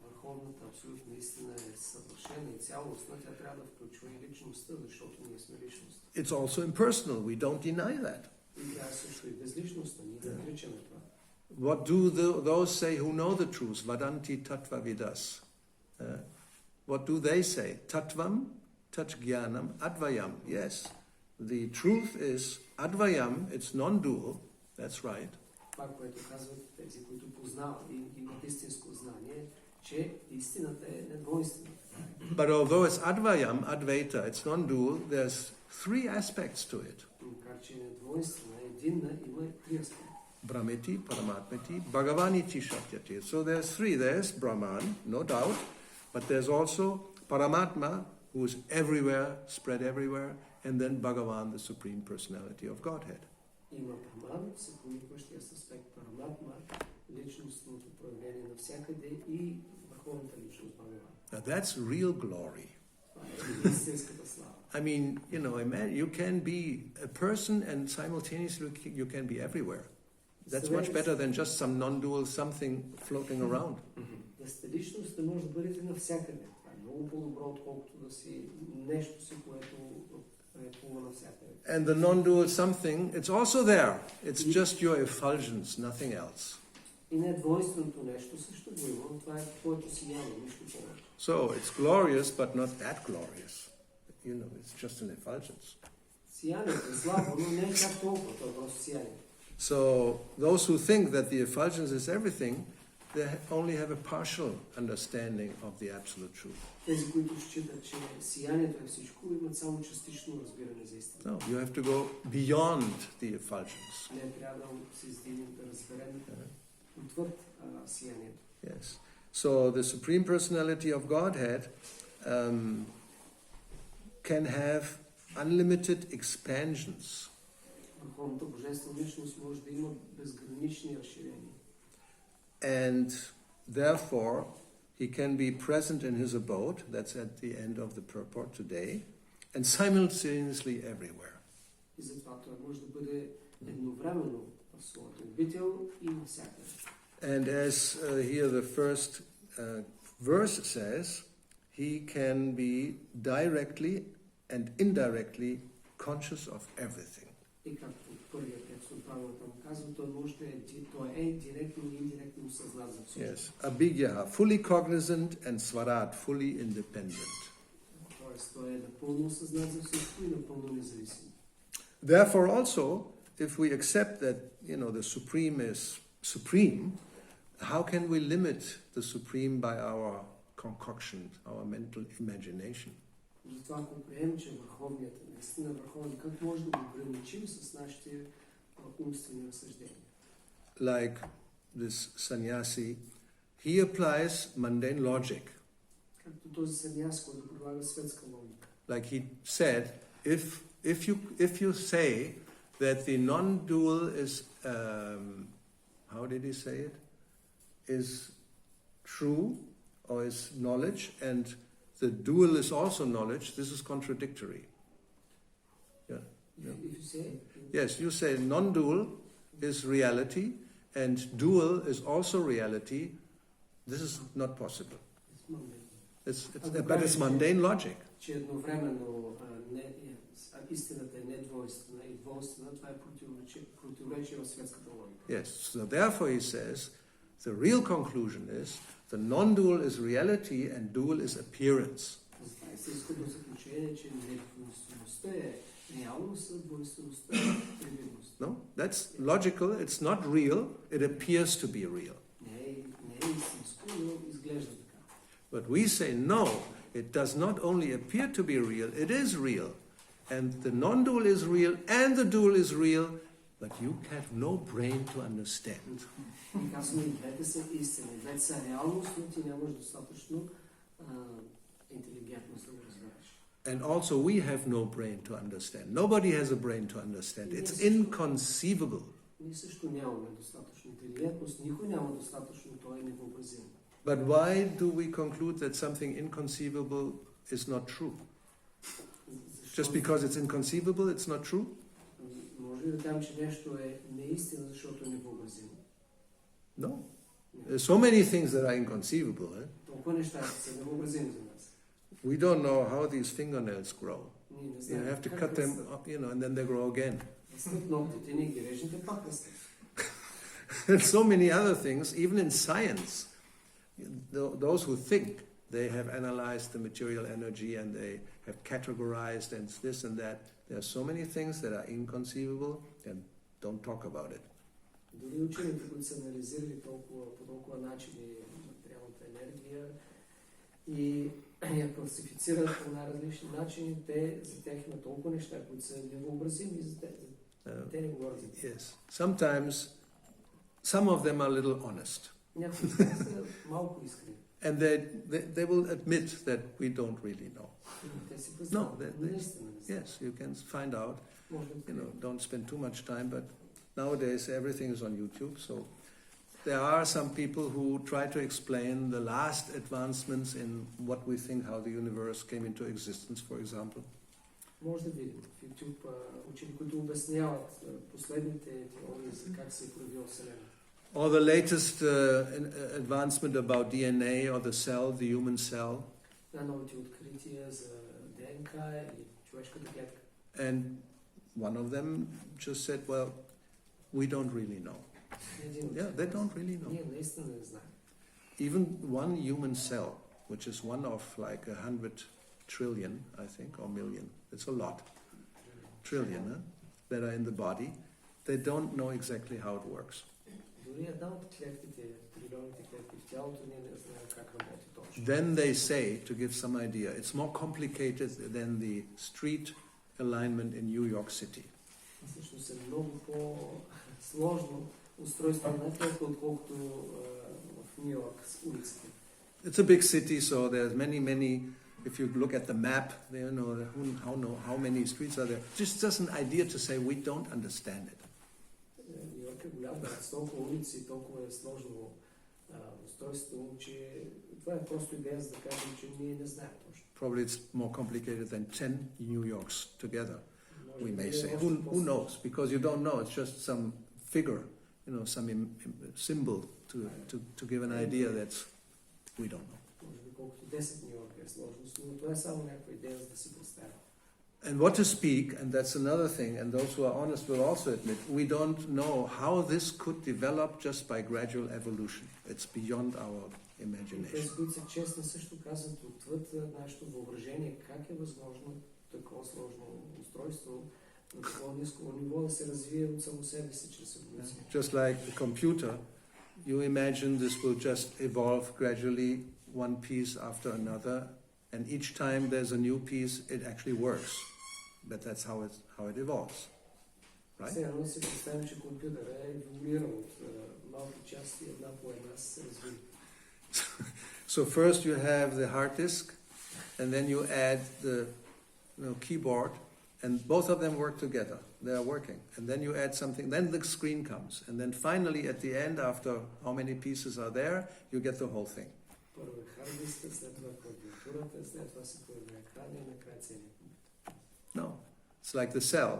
Speaker 3: върховната абсолютна истина е съвършена и цялостна, тя трябва да включва и личността, защото ние сме личност.
Speaker 1: It's also impersonal. We don't deny that.
Speaker 3: И тя също и безличностна. Ние да отричаме това.
Speaker 1: What do those say who know the truth? Vadanti tattva vidas. What do they say? Tattvam, tatgyanam, advayam. Yes, the truth is advayam, it's non-dual, that's right.
Speaker 3: Това, което казват тези, които познават и имат истинско знание, че истината е недвойствена.
Speaker 1: But although it's advayam, advaita, it's non-dual, there's three aspects to it.
Speaker 3: Макар че е недвойствена, единна, има три аспекта.
Speaker 1: Brahmeti, Paramatmeti, Bhagavaniti Shatyati. So there's three. There's Brahman, no doubt, but there's also Paramatma, who is everywhere, spread everywhere, and then Bhagavan, the Supreme Personality of Godhead.
Speaker 3: Има Брахман, съпровикващия с аспект Параматма, личностното проявление навсякъде и върховната личност Бхагаван.
Speaker 1: Now that's real glory.
Speaker 3: Това е истинската слава.
Speaker 1: I mean, you can be a person and simultaneously you can be everywhere. That's much better than just some non-dual something floating around.
Speaker 3: Да сте личност, да може да бъдете навсякъде. Това е много по-добро, отколкото да си нещо си, което плува навсякъде.
Speaker 1: And the non-dual something, it's also there. It's just your effulgence, nothing else.
Speaker 3: И недвойственото нещо също го има, но това е твоето сияние, нищо повече.
Speaker 1: So it's glorious, but not that glorious. It's just an effulgence.
Speaker 3: Сиянието е слабо, но не е чак толкова, това е просто сияние.
Speaker 1: So those who think that the effulgence is everything, they only have a partial understanding of the absolute truth.
Speaker 3: Тези, които считат, че сиянието е всичко, имат само частично разбиране за истина.
Speaker 1: No, you have to go beyond the effulgence.
Speaker 3: Не трябва да се издигнем, да разберем отвъд сиянието.
Speaker 1: Yes. So the Supreme Personality of Godhead can have unlimited expansions.
Speaker 3: Върховната божествена личност може да има безгранични разширения.
Speaker 1: And therefore, he can be present in his abode, that's at the end of the purport today, and simultaneously everywhere.
Speaker 3: И затова той може да бъде едновременно в своята обител и навсякъде.
Speaker 1: And as here the first verse says, he can be directly and indirectly conscious of everything.
Speaker 3: И както първият текст от Павел там казва, той е директно и индиректно съзнат за всичко.
Speaker 1: Yes. Abhigya, fully cognizant, and Swarat, fully independent.
Speaker 3: Тоест, той е напълно съзнат за всичко и напълно независим.
Speaker 1: Therefore also, if we accept that, the Supreme is supreme, how can we limit the Supreme by our concoction, our mental imagination?
Speaker 3: Затова, ако приемем, че върховният е наистина върховен, как може да го ограничим с нашите умствени разсъждения?
Speaker 1: Like this sannyasi, he applies mundane logic.
Speaker 3: Както този саньяс, който прилага светска логика.
Speaker 1: Like he said, if you say that the non-dual is, how did he say it? Is true or is knowledge, and the dual is also knowledge, this is contradictory. Yeah.
Speaker 3: If you say,
Speaker 1: Yes, you say non-dual is reality and dual is also reality. This is not possible. But it's mundane logic.
Speaker 3: че едновременно истината е недвойствена и двойствена, това е противоречие в светската логика.
Speaker 1: Yes, so therefore he says, the real conclusion is, the non-dual is reality and dual is appearance.
Speaker 3: Това е истинското заключение, че недвойствеността е реалност, а двойствеността е привидност.
Speaker 1: No, that's logical, it's not real, it appears to be real.
Speaker 3: Не е истинско, но изглежда така.
Speaker 1: But we say, no, it does not only appear to be real, it is real. And the non-dual is real and the dual is real, but you have no brain to understand.
Speaker 3: И казваме, и двете са истини, двете са реалност, но ти нямаш достатъчно интелигентност да го разбереш.
Speaker 1: And also we have no brain to understand. Nobody has a brain to understand. It's inconceivable.
Speaker 3: Ние също нямаме достатъчно интелигентност, никой няма достатъчно, той е невъобразим.
Speaker 1: But why do we conclude that something inconceivable is not true? Just because it's inconceivable, it's not true?
Speaker 3: Може ли да кажем, че нещо е неистина, защото е невъобразимо?
Speaker 1: No. There's so many things that are inconceivable.
Speaker 3: Толкова неща са невъобразими за нас.
Speaker 1: We don't know how these fingernails grow.
Speaker 3: Ние не
Speaker 1: You
Speaker 3: знаем
Speaker 1: have to
Speaker 3: как
Speaker 1: cut them up, and then they grow again.
Speaker 3: растат ногтите, ние ги режем, пак растат.
Speaker 1: And so many other things, even in science. Those who think they have analyzed the material energy and they have categorized and this and that. There are so many things that are inconceivable and don't talk about it.
Speaker 3: Дори учените, които са анализирали по толкова начини материалната енергия и я класифицират по най-различни начини, за тях има толкова неща, които са невъобразими и за те не говорят за това.
Speaker 1: Yes. Sometimes some of them are a little honest.
Speaker 3: Някои са малко искрени.
Speaker 1: And they will admit that we don't really know.
Speaker 3: Те си признават,
Speaker 1: No,
Speaker 3: наистина не знаят.
Speaker 1: Yes, you can find out.
Speaker 3: Може да
Speaker 1: Don't spend too much time, but nowadays everything is on YouTube, so there are some people who try to explain the last advancements in what we think how the universe came into existence, for example.
Speaker 3: Може да видим в YouTube учени, които обясняват последните теории за как се е проявила Вселената.
Speaker 1: Or the latest advancement about DNA or the cell, the human cell.
Speaker 3: Най-новите открития за ДНК и човешката клетка.
Speaker 1: And one of them just said, well, we don't really know. Yeah, they don't really know.
Speaker 3: Ние наистина не знаем.
Speaker 1: Even one human cell, which is one of like 100 trillion, I think, or million, it's a lot, trillion, that are in the body, they don't know exactly how it works.
Speaker 3: Дори една от клетките, трилионните клетки в тялото, ние не знаем как работи точно.
Speaker 1: Then they say, to give some idea, it's more complicated than the street alignment in New York City.
Speaker 3: Всъщност е много по-сложно устройство на клетка, отколкото в Нью Йорк с улиците.
Speaker 1: It's a big city, so there's many. If you look at the map, you know how many streets are there. Just an idea to say we don't understand it.
Speaker 3: Нью Йорк е голям град, с толкова улици, толкова е сложно устройство, че това е просто идея за да кажем, че ние не знаем точно.
Speaker 1: Probably it's more complicated than 10 New Yorks together, we may say. Who knows? Because you don't know. It's just some figure, some symbol to give an idea that we don't know.
Speaker 3: Може би колкото 10 Нью Йорк е сложност, но това е само някаква идея за да си представя.
Speaker 1: And what to speak, and that's another thing, and those who are honest will also admit, we don't know how this could develop just by gradual evolution. It's beyond our
Speaker 3: И
Speaker 1: imagination.
Speaker 3: тези, които са честни, също казват отвъд нашето въображение как е възможно такова сложно устройство на такова ниско ниво да се развие от само себе си чрез еволюция.
Speaker 1: Just like a computer, you imagine this will just evolve gradually, one piece after another, and each time there's a new piece, it actually works. But that's how it evolves, right?
Speaker 3: Сега да си представим, че компютър е еволюирал от малки части, една по една се развива.
Speaker 1: So first you have the hard disk, and then you add the keyboard, and both of them work together. They are working. And then you add something, then the screen comes. And then finally at the end, after how many pieces are there, you get the whole thing.
Speaker 3: Първо е хард дискът, след това клавиатурата, след това се появява екран и накрая целият компютър.
Speaker 1: No. It's like the cell.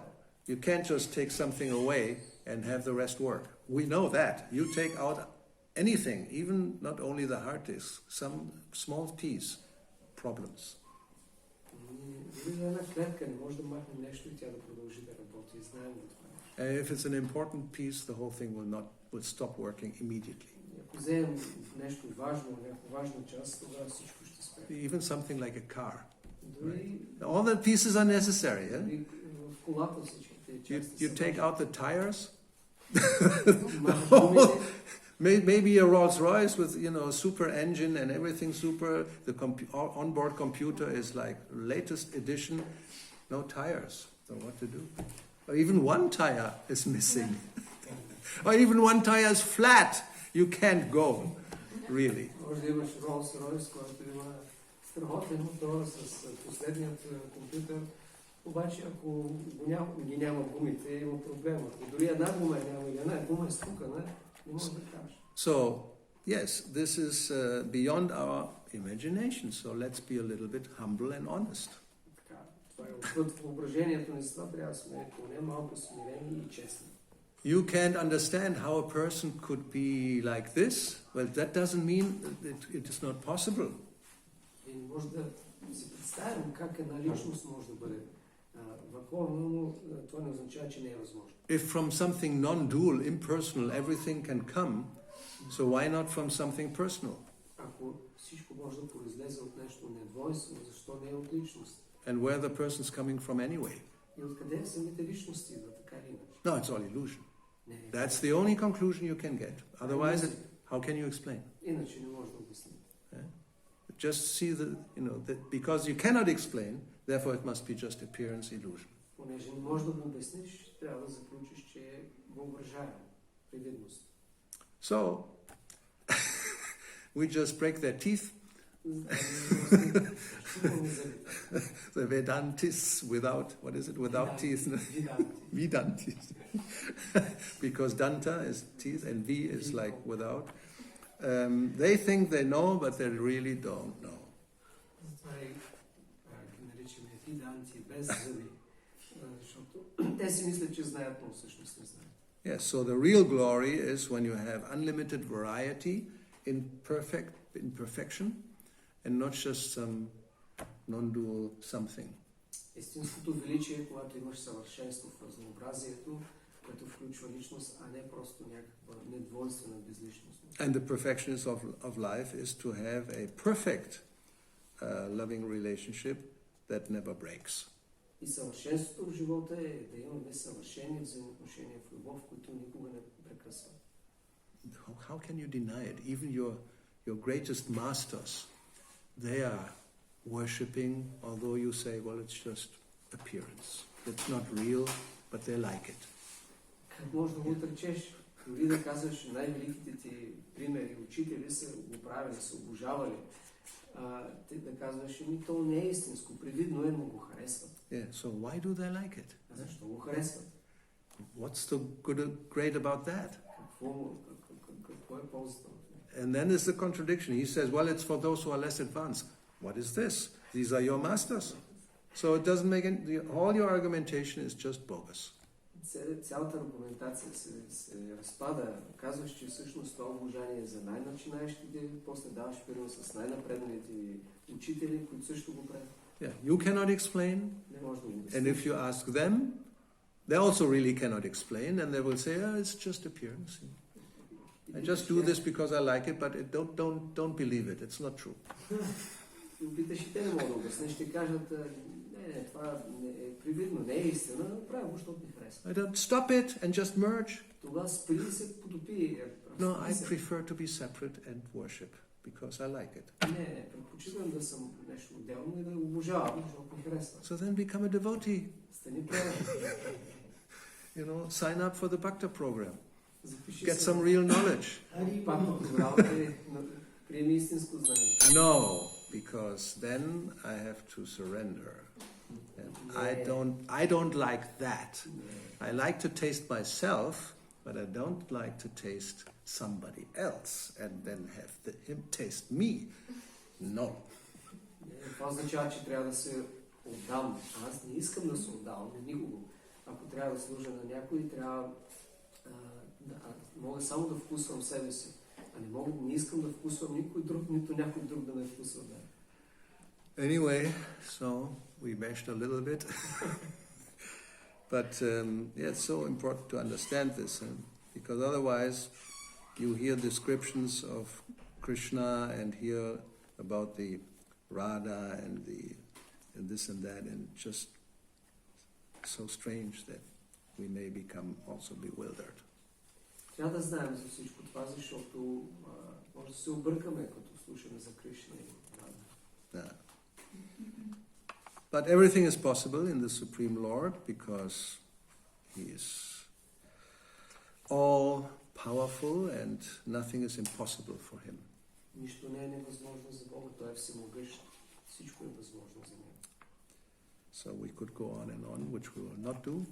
Speaker 1: You can't just take something away and have the rest work. We know that. You take out anything, even not only the hard disk, some small piece, problems.
Speaker 3: Дори една клетка не може да махне нещо и тя да продължи да работи. Знаем го това.
Speaker 1: And if it's an important piece, the whole thing will stop working immediately.
Speaker 3: Ако вземем нещо важно, някаква важна част, тогава всичко ще спре.
Speaker 1: Even something like a car.
Speaker 3: Дори
Speaker 1: All the pieces are necessary. Yeah?
Speaker 3: дори в колата всичките части
Speaker 1: You take out the tires.
Speaker 3: махаш гумите,
Speaker 1: Maybe a Rolls Royce with a super engine and everything super. The onboard computer is like latest edition. No tires. So what to do? Or even one tire is missing. Or even one tire is flat. You can't go, really.
Speaker 3: може да имаш Rolls-Royce, който има страхотен мотор с последният компютър. Обаче, ако ги няма гумите, има проблема. Ако дори една гума няма или една гума е спукана, не може да кажеш.
Speaker 1: So, yes, this is beyond our imagination. So let's be a little bit humble and honest.
Speaker 3: Така, това е отвъд въображението ни, затова трябва да сме поне малко смирени и честни.
Speaker 1: You can't understand how a person could be like this. Well, that doesn't mean it is not possible.
Speaker 3: И не може да си представим как една личност може да бъде върховна, но това не означава, че не е възможно.
Speaker 1: If from something non-dual, impersonal, everything can come, so why not from something personal?
Speaker 3: Ако всичко може да произлезе от нещо недвойствено, защо не е от личност?
Speaker 1: And where the person's coming from anyway?
Speaker 3: И откъде самите личности идват, така или иначе?
Speaker 1: No, it's all illusion.
Speaker 3: Не,
Speaker 1: That's the only conclusion you can get. Otherwise, how can you explain?
Speaker 3: иначе не може да обясним.
Speaker 1: Just see that because you cannot explain, therefore it must be just appearance illusion.
Speaker 3: Понеже не можеш да го обясниш, трябва да заключиш, че е въображаемо, привидност.
Speaker 1: So, we just break their teeth. The Vedantis without, what is it, without teeth? Vedantis. Because Danta is teeth and V is like without. They think they know, but they really don't know.
Speaker 3: Това ги наричаме виданти, без зъби, защото те си мислят, че знаят, но всъщност не знаят.
Speaker 1: Yes, so the real glory is when you have unlimited variety in perfection and not just some non-dual something.
Speaker 3: Истинското величие е, когато имаш съвършенство в разнообразието, което включва личност, а не просто някаква недвойствена безличност.
Speaker 1: And the perfectionist of life is to have a perfect loving relationship that never breaks.
Speaker 3: И съвършенството в живота е да имаме съвършени взаимоотношения в любов, които никога не прекъсват.
Speaker 1: How can you deny it? Even your greatest masters, they are worshipping, although you say, well, it's just appearance. It's not real, but they like it.
Speaker 3: Как може да го отречеш? Дори да казваш, най-великите ти примери, учители са го правили, са обожавали. Ти да казваш, то не е истинско, привидно е, но го харесват.
Speaker 1: Yeah, so why do they like it?
Speaker 3: А защо го харесват?
Speaker 1: What's the great about that?
Speaker 3: Какво е ползата?
Speaker 1: And then is the contradiction. He says, well, it's for those who are less advanced. What is this? These are your masters. So it doesn't make any, all your argumentation is just bogus.
Speaker 3: Цялата аргументация се разпада. Казваш, че всъщност това обожание е за най-начинаещите, после даваш пример с най-напредналите учители, които също го правят.
Speaker 1: Yeah, you cannot explain,
Speaker 3: Не може да го
Speaker 1: and
Speaker 3: обясниш.
Speaker 1: if you ask them, they also really cannot explain, and they will say, "Oh, it's just appearance. I just do this because I like it, but don't believe it. It's not true."
Speaker 3: И опиташ и те не могат да обясниш. Ще кажат, не, това е привидно, не е истина, но правя го, защото ми харесва.
Speaker 1: I don't stop it and just merge.
Speaker 3: Тогава спри и се потопи.
Speaker 1: No, I prefer to be separate and worship because I like it.
Speaker 3: Не, предпочитам да съм нещо отделно и да го обожавам, защото ми харесва.
Speaker 1: So then become a devotee.
Speaker 3: Стани правя.
Speaker 1: Sign up for the Bhakta program.
Speaker 3: Запиши
Speaker 1: Get
Speaker 3: се
Speaker 1: some real knowledge.
Speaker 3: пак на програмата и приеми истинско знание.
Speaker 1: No, because then I have to surrender. And I don't like that. I like to taste myself, but I don't like to taste somebody else and then have him taste me. No.
Speaker 3: Това означава, че трябва да се отдам. Аз не искам да се отдавам на никого. Ако трябва да служа на някой, трябва мога само да вкусвам себе си. А не искам да вкусвам никой друг, нито някой друг да ме вкусва.
Speaker 1: Anyway, so we bashed a little bit. But it's so important to understand this, because otherwise you hear descriptions of Krishna and hear about the Radha and this and that, and just so strange that we may become also bewildered.
Speaker 3: Трябва да знаем за всичко това, защото може да се объркаме, като слушаме за Кришна и Рада.
Speaker 1: Yeah. But everything is possible in the Supreme Lord because He is all powerful and nothing is impossible for Him.
Speaker 3: Нищо не е невъзможно за Бога, Той е всемогъщ. Всичко е възможно за Него.
Speaker 1: So we could go on, which we will not do.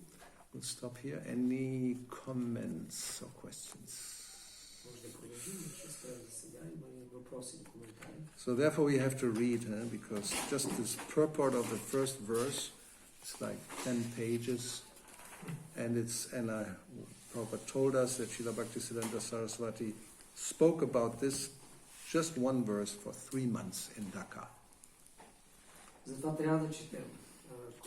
Speaker 1: We'll stop here. Any comments or questions?
Speaker 3: Може да продължим, ще спрем за сега. Има ли въпроси или коментари?
Speaker 1: So therefore we have to read, because just this purport of the first verse is like 10 pages, and Prabhupada told us that Srila Bhaktisiddhanta Saraswati spoke about this just one verse for 3 months in Dhaka.
Speaker 3: Затова трябва да четем.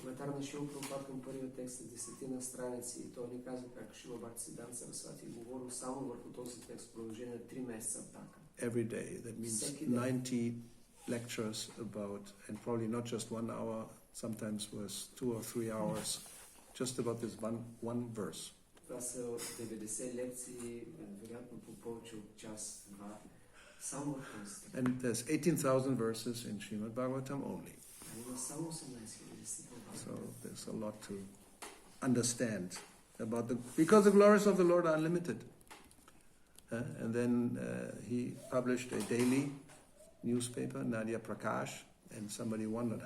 Speaker 3: Коментар на Шрила Прабхупад към първия текст е 10 страници и той ни казва как Шрила Бхактисиддханта Сарасвати говорил само върху този текст в продължение на 3 месеца в Дака.
Speaker 1: Every day. That means 90 lectures about, and probably not just 1 hour, sometimes was 2 or 3 hours, just about this one verse.
Speaker 3: Това са 90 лекции, вероятно по повече от час-два, само в този текст.
Speaker 1: And there's 18,000 verses in Srimad Bhagavatam only.
Speaker 3: Има само 18 стихове.
Speaker 1: So there's a lot to understand about because the glories of the Lord are unlimited. And then he published a daily newspaper, Nadia Prakash, and somebody wondered,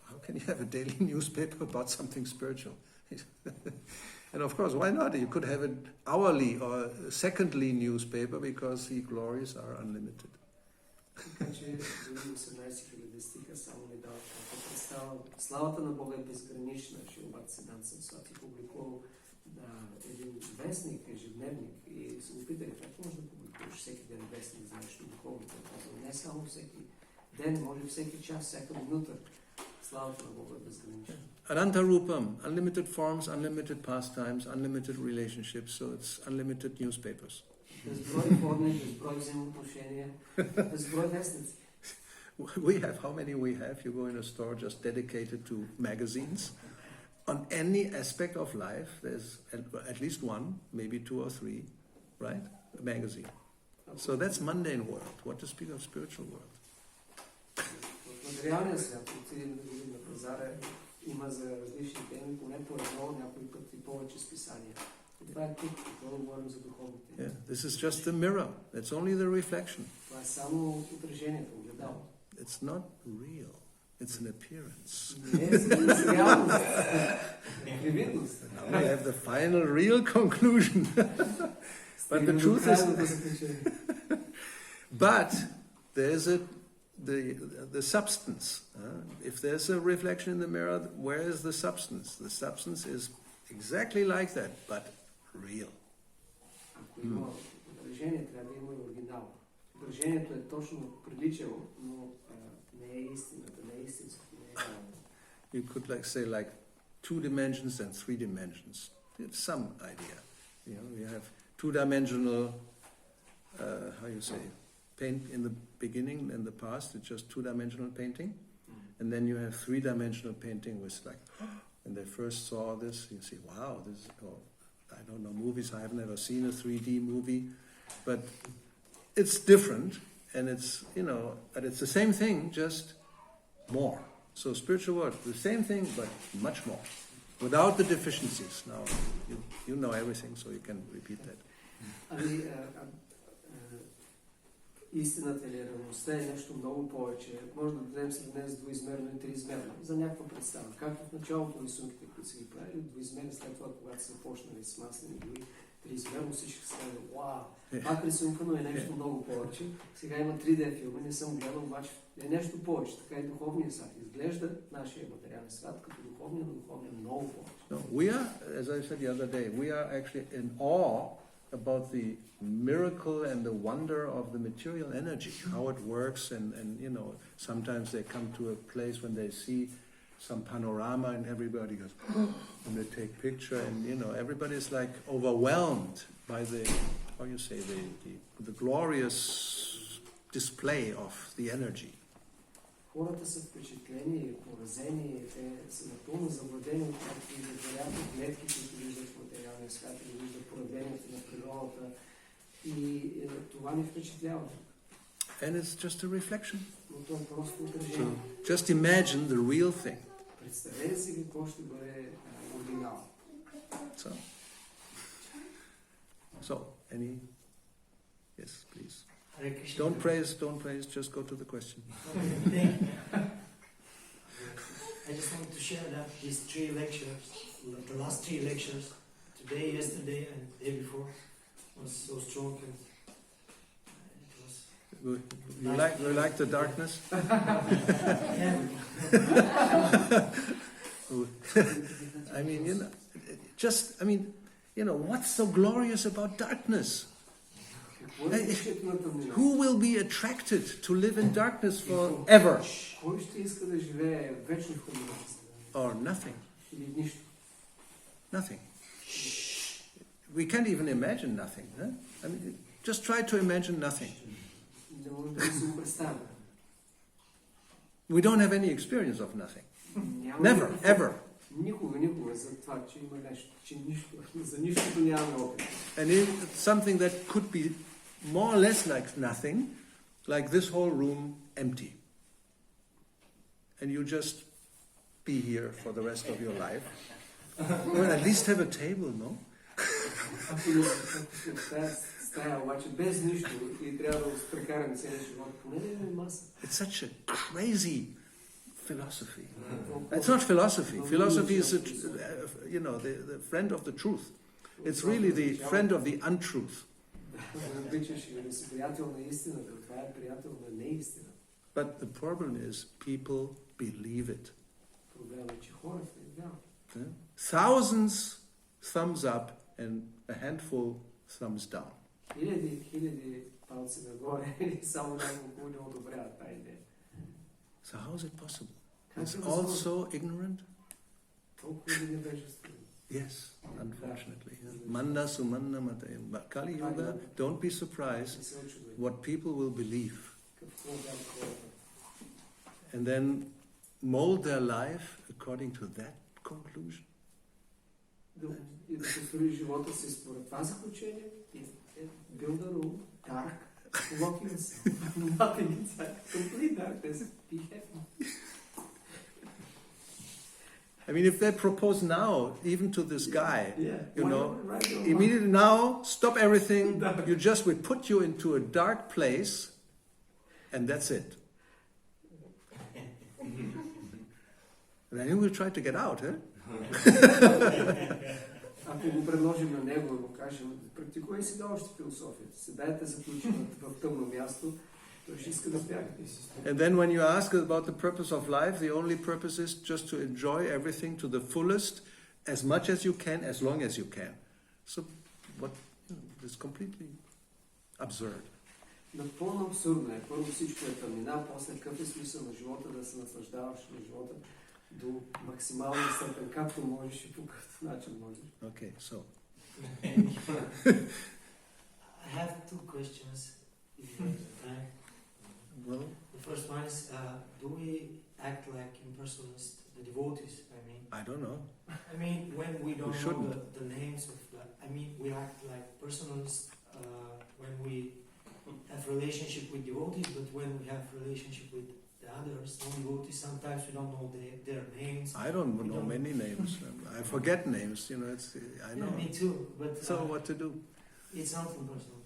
Speaker 1: how can you have a daily newspaper about something spiritual? And of course, why not? You could have an hourly or secondly newspaper because the glories are unlimited.
Speaker 3: Така че 18 000 стиха само ни дават такава представа. Славата на Бога е безгранична. Шрила Бхактисиддханта Сарасвати публикувал един вестник, ежедневник и се опитали как може да публикуваш всеки ден вестник за нещо духовно. Не само всеки ден, може всеки час, всяка минута. Славата на Бога е безгранична.
Speaker 1: Ananta Rupam, unlimited forms, unlimited pastimes, unlimited relationships, so it's unlimited newspapers.
Speaker 3: Безброй форми, безброй взаимоотношения, безброй вестници.
Speaker 1: We have, how many we have? You go in a store just dedicated to magazines. On any aspect of life, there's at least one, maybe 2 or 3, right? A magazine. So that's mundane world. What to speak of spiritual world?
Speaker 3: В материалния свят, отидем да видим на пазара, има за различни теми, поне по едно, някои пъти повече списания. Това е тук, това говорим за духовните.
Speaker 1: Yeah, this is just the mirror. It's only the reflection.
Speaker 3: Това е само отражението, огледало.
Speaker 1: It's not real. It's an appearance.
Speaker 3: Не е реалност. Е привидност.
Speaker 1: Now we have the final real conclusion. But the truth is, but there's the substance. If there's a reflection in the mirror, where is the substance? The substance is exactly like that, but real.
Speaker 3: Ако има отражение, трябва да има и оригинал. Отражението е точно приличало, но не е истината, не е истинско, не е реално.
Speaker 1: You could say like 2 dimensions and 3 dimensions. It's some idea. You have 2-dimensional, how you say, paint in the beginning, in the past, it's just 2-dimensional painting. And then you have 3-dimensional painting with like, when they first saw this, you see, wow, this is, I don't know movies, I have never seen a 3D movie, but it's different, and it's, but it's the same thing, just more. So spiritual world, the same thing, but much more, without the deficiencies. Now, you know everything, so you can repeat that.
Speaker 3: Истината или реалността е нещо много повече. Може да дадем сравнение с двоизмерно и триизмерно. За някаква представа. Както в началото рисунките, които са ги правили, двоизмерни, след това, когато са почнали с маслени, дори триизмерно всички са казали, вау, пак рисункано е нещо много повече. Сега има 3D филми, не съм гледал, обаче е нещо повече. Така и духовният свят. Изглежда нашия материален свят като духовния, но духовния много повече.
Speaker 1: No, we are, as I said the other day, we are actually in awe about the miracle and the wonder of the material energy, how it works, and sometimes they come to a place when they see some panorama and everybody goes, and they take picture, and everybody is like overwhelmed by the, how you say, the glorious display of the energy.
Speaker 3: Хората са впечатлени, поразени, те са напълно завладени от както виждат вероятно клетки, които виждат в материалния свят, или виждат породението на природата. И това ни впечатлява.
Speaker 1: And it's just a reflection.
Speaker 3: Но то е просто отражение.
Speaker 1: So just imagine the real thing.
Speaker 3: Представете си какво ще бъде оригинал.
Speaker 1: So, any? Yes, please. Don't praise, just go to the question.
Speaker 5: I just want to share that these 3 lectures, the last 3 lectures, today, yesterday, and the day before, was so strong, and it was.
Speaker 1: You like the darkness?
Speaker 5: Yeah.
Speaker 1: I mean, what's so glorious about darkness? Who will be attracted to live in darkness forever?
Speaker 3: Кой ще иска да живее вечно в тъмнина?
Speaker 1: Or nothing?
Speaker 3: Или нищо?
Speaker 1: Nothing. We can't even imagine nothing. Huh? I mean, just try to imagine nothing.
Speaker 3: Не може да си го представя.
Speaker 1: We don't have any experience of nothing. Never, ever.
Speaker 3: Никога за това, че има нещо, че за нищото нямаме опит.
Speaker 1: And it's something that could be more or less like nothing, like this whole room empty. And you just be here for the rest of your life. Well, at least have a table, no? It's such a crazy philosophy. It's not philosophy. Philosophy is, the friend of the truth. It's really the friend of the untruth. But the problem is people believe it. Thousands thumbs up and a handful thumbs down. So how is it possible? It's also ignorant? Yes, unfortunately. Manda sumanna matayam. Kali Yuga, don't be surprised what people will believe. And then mold their life according to that conclusion.
Speaker 3: Build a room, dark, lock yourself, nothing inside, complete darkness, be happy.
Speaker 1: I mean, if they propose now, even to this guy, immediately now, stop everything, we put you into a dark place, and that's it. And then he will try to get out, eh?
Speaker 3: Ако го предложим на него и му кажем, практикувай сега още философията, седайте заключена в тъмно място, той ще иска да бяга.
Speaker 1: And then when you ask about the purpose of life, the only purpose is just to enjoy everything to the fullest, as much as you can, as long as you can. So, it's completely absurd.
Speaker 3: Напълно абсурдно е. Първо всичко е тъмнина, после какъв е смисъл на живота, да се наслаждаваш на живота. до максимална степен, както можеш и по какъв начин можеш.
Speaker 1: Okay, so
Speaker 5: I have two questions. If you have the time.
Speaker 1: well,
Speaker 5: The first one is, do we act like impersonalists, the devotees?
Speaker 1: I don't know.
Speaker 5: I mean, when we don't know
Speaker 1: shouldn't.
Speaker 5: the names of, we act like personalists when we have relationship with devotees, but when we have relationship with the others, non-devotees, sometimes we don't know their names.
Speaker 1: I don't
Speaker 5: We
Speaker 1: know
Speaker 5: don't-
Speaker 1: many names. I forget names. You know, I
Speaker 5: Yeah,
Speaker 1: know.
Speaker 5: me too, but
Speaker 1: So what to do?
Speaker 5: it's not impersonal.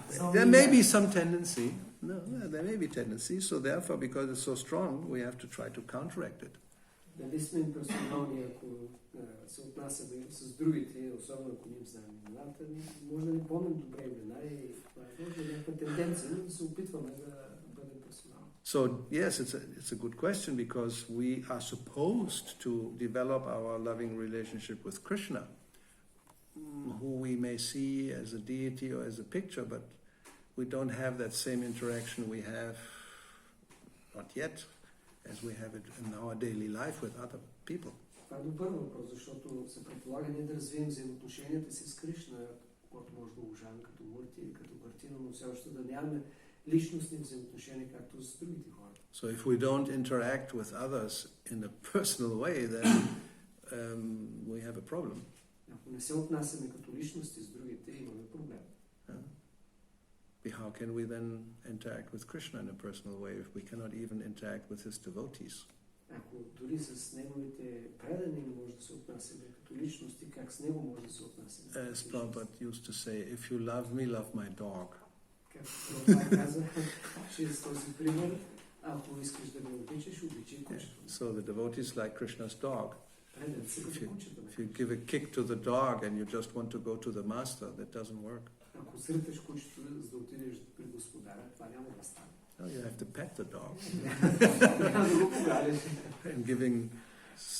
Speaker 5: It's only
Speaker 1: There may
Speaker 5: that-
Speaker 1: be some tendency. No, there may be tendency. So therefore, because it's so strong, we have to try to counteract it.
Speaker 3: Дали сме имперсонални, ако се отнасяме с другите, особено ако не им знаем имената, може да не помним добре имена и това е може да е някаква тенденция, но да се опитваме да бъдем персонални.
Speaker 1: So yes, it's a good question because we are supposed to develop our loving relationship with Krishna, who we may see as a deity or as a picture, but we don't have that same interaction we have, not yet, as we have it in our daily life with other people.
Speaker 3: Това е добър въпрос, защото се предполага ние да развием взаимоотношенията си с Кришна, който може да уважаваме като Мурти или като Бартина, но все още да нямаме личностни взаимоотношения, както с другите хора.
Speaker 1: So if we don't interact with others in a personal way, then we have a problem.
Speaker 3: Ако не се отнасяме като личности с другите, имаме проблем.
Speaker 1: How can we then interact with Krishna in a personal way if we cannot even interact with his devotees?
Speaker 3: Ако дори с неговите предани не може да се отнасяме като личности, как с него може да се отнасяме?
Speaker 1: As Prabhupada used to say, if you love me, love my dog.
Speaker 3: Както Прабхупад каза, чрез този пример, ако искаш да ме обичаш, обичай кучето.
Speaker 1: So the devotees like Krishna's dog.
Speaker 3: Предани се като кучето.
Speaker 1: If you give a kick to the dog and you just want to go to the master, that doesn't work.
Speaker 3: Ако сръташ кучето, за да отидеш при господаря, това няма да стане.
Speaker 1: No, you have to pet the dog
Speaker 3: Трябва да го погалиш.
Speaker 1: and giving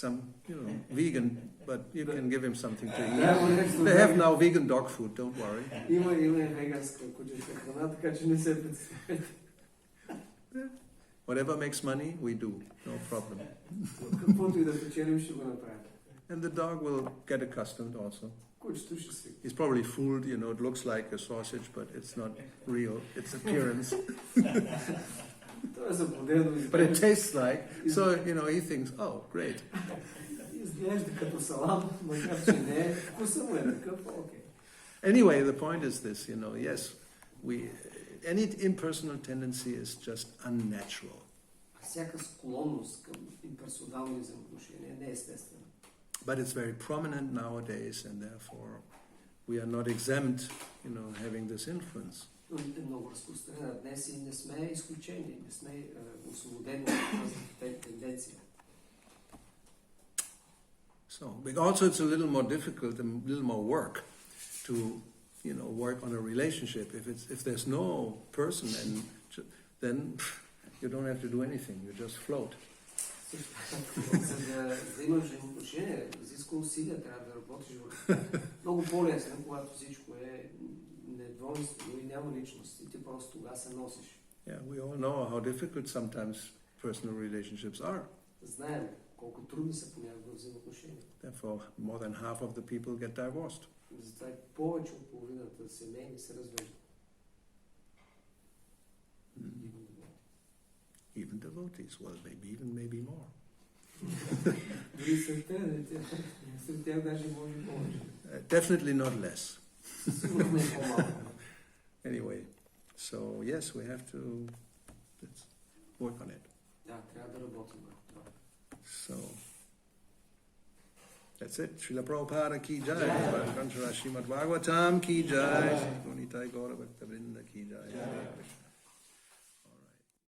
Speaker 1: some, vegan, but you can give him something to eat.
Speaker 3: Трябва нещо
Speaker 1: They have
Speaker 3: да-
Speaker 1: now vegan dog food, don't worry.
Speaker 3: Има и веганска кучешка храна, така че не се притеснявайте.
Speaker 1: Whatever makes money, we do, no problem.
Speaker 3: Каквото и да печелим, ще го направим.
Speaker 1: And the dog will get accustomed also.
Speaker 3: Кучето ще свикне.
Speaker 1: He's probably fooled, it looks like a sausage, but it's not real, its appearance.
Speaker 3: Това е заблудено.
Speaker 1: But it tastes like, so, he thinks, oh, great.
Speaker 3: Изглежда като салам, макар че не е. Вкуса му е такъв, окей.
Speaker 1: Anyway, the point is this, yes, any impersonal tendency is just unnatural.
Speaker 3: Всяка склонност към имперсонални взаимоотношения не е естествена.
Speaker 1: But it's very prominent nowadays, and therefore we are not exempt, having this influence.
Speaker 3: Но е много разпространена днес и не сме изключени, не сме освободени от тази тенденция.
Speaker 1: So, but also it's a little more difficult, a little more work to, work on a relationship. If there's no person, then you don't have to do anything. You just float.
Speaker 3: За да вземаш взаимоотношения, изисква усилия, трябва да работиш много по-лесно, когато всичко е недвойствено и няма личност и ти просто тогава се носиш.
Speaker 1: Yeah, we all know how difficult sometimes personal relationships are.
Speaker 3: Знаем колко трудни са понякога взаимоотношения.
Speaker 1: Therefore, more than half of the people get divorced.
Speaker 3: Затова и повече от половината семейни се развеждат.
Speaker 1: Even devotees, well, maybe more.
Speaker 3: Дори сред тях даже може и повече.
Speaker 1: Definitely not less.
Speaker 3: Сигурно не е по-малко.
Speaker 1: Anyway, so yes, we have to let's work on it.
Speaker 3: Да, трябва да работим върху това.
Speaker 1: So that's it. Srila Prabhupada ki jai. Srimad Bhagavatam ki jai. Gunitai Gaura Bhakta.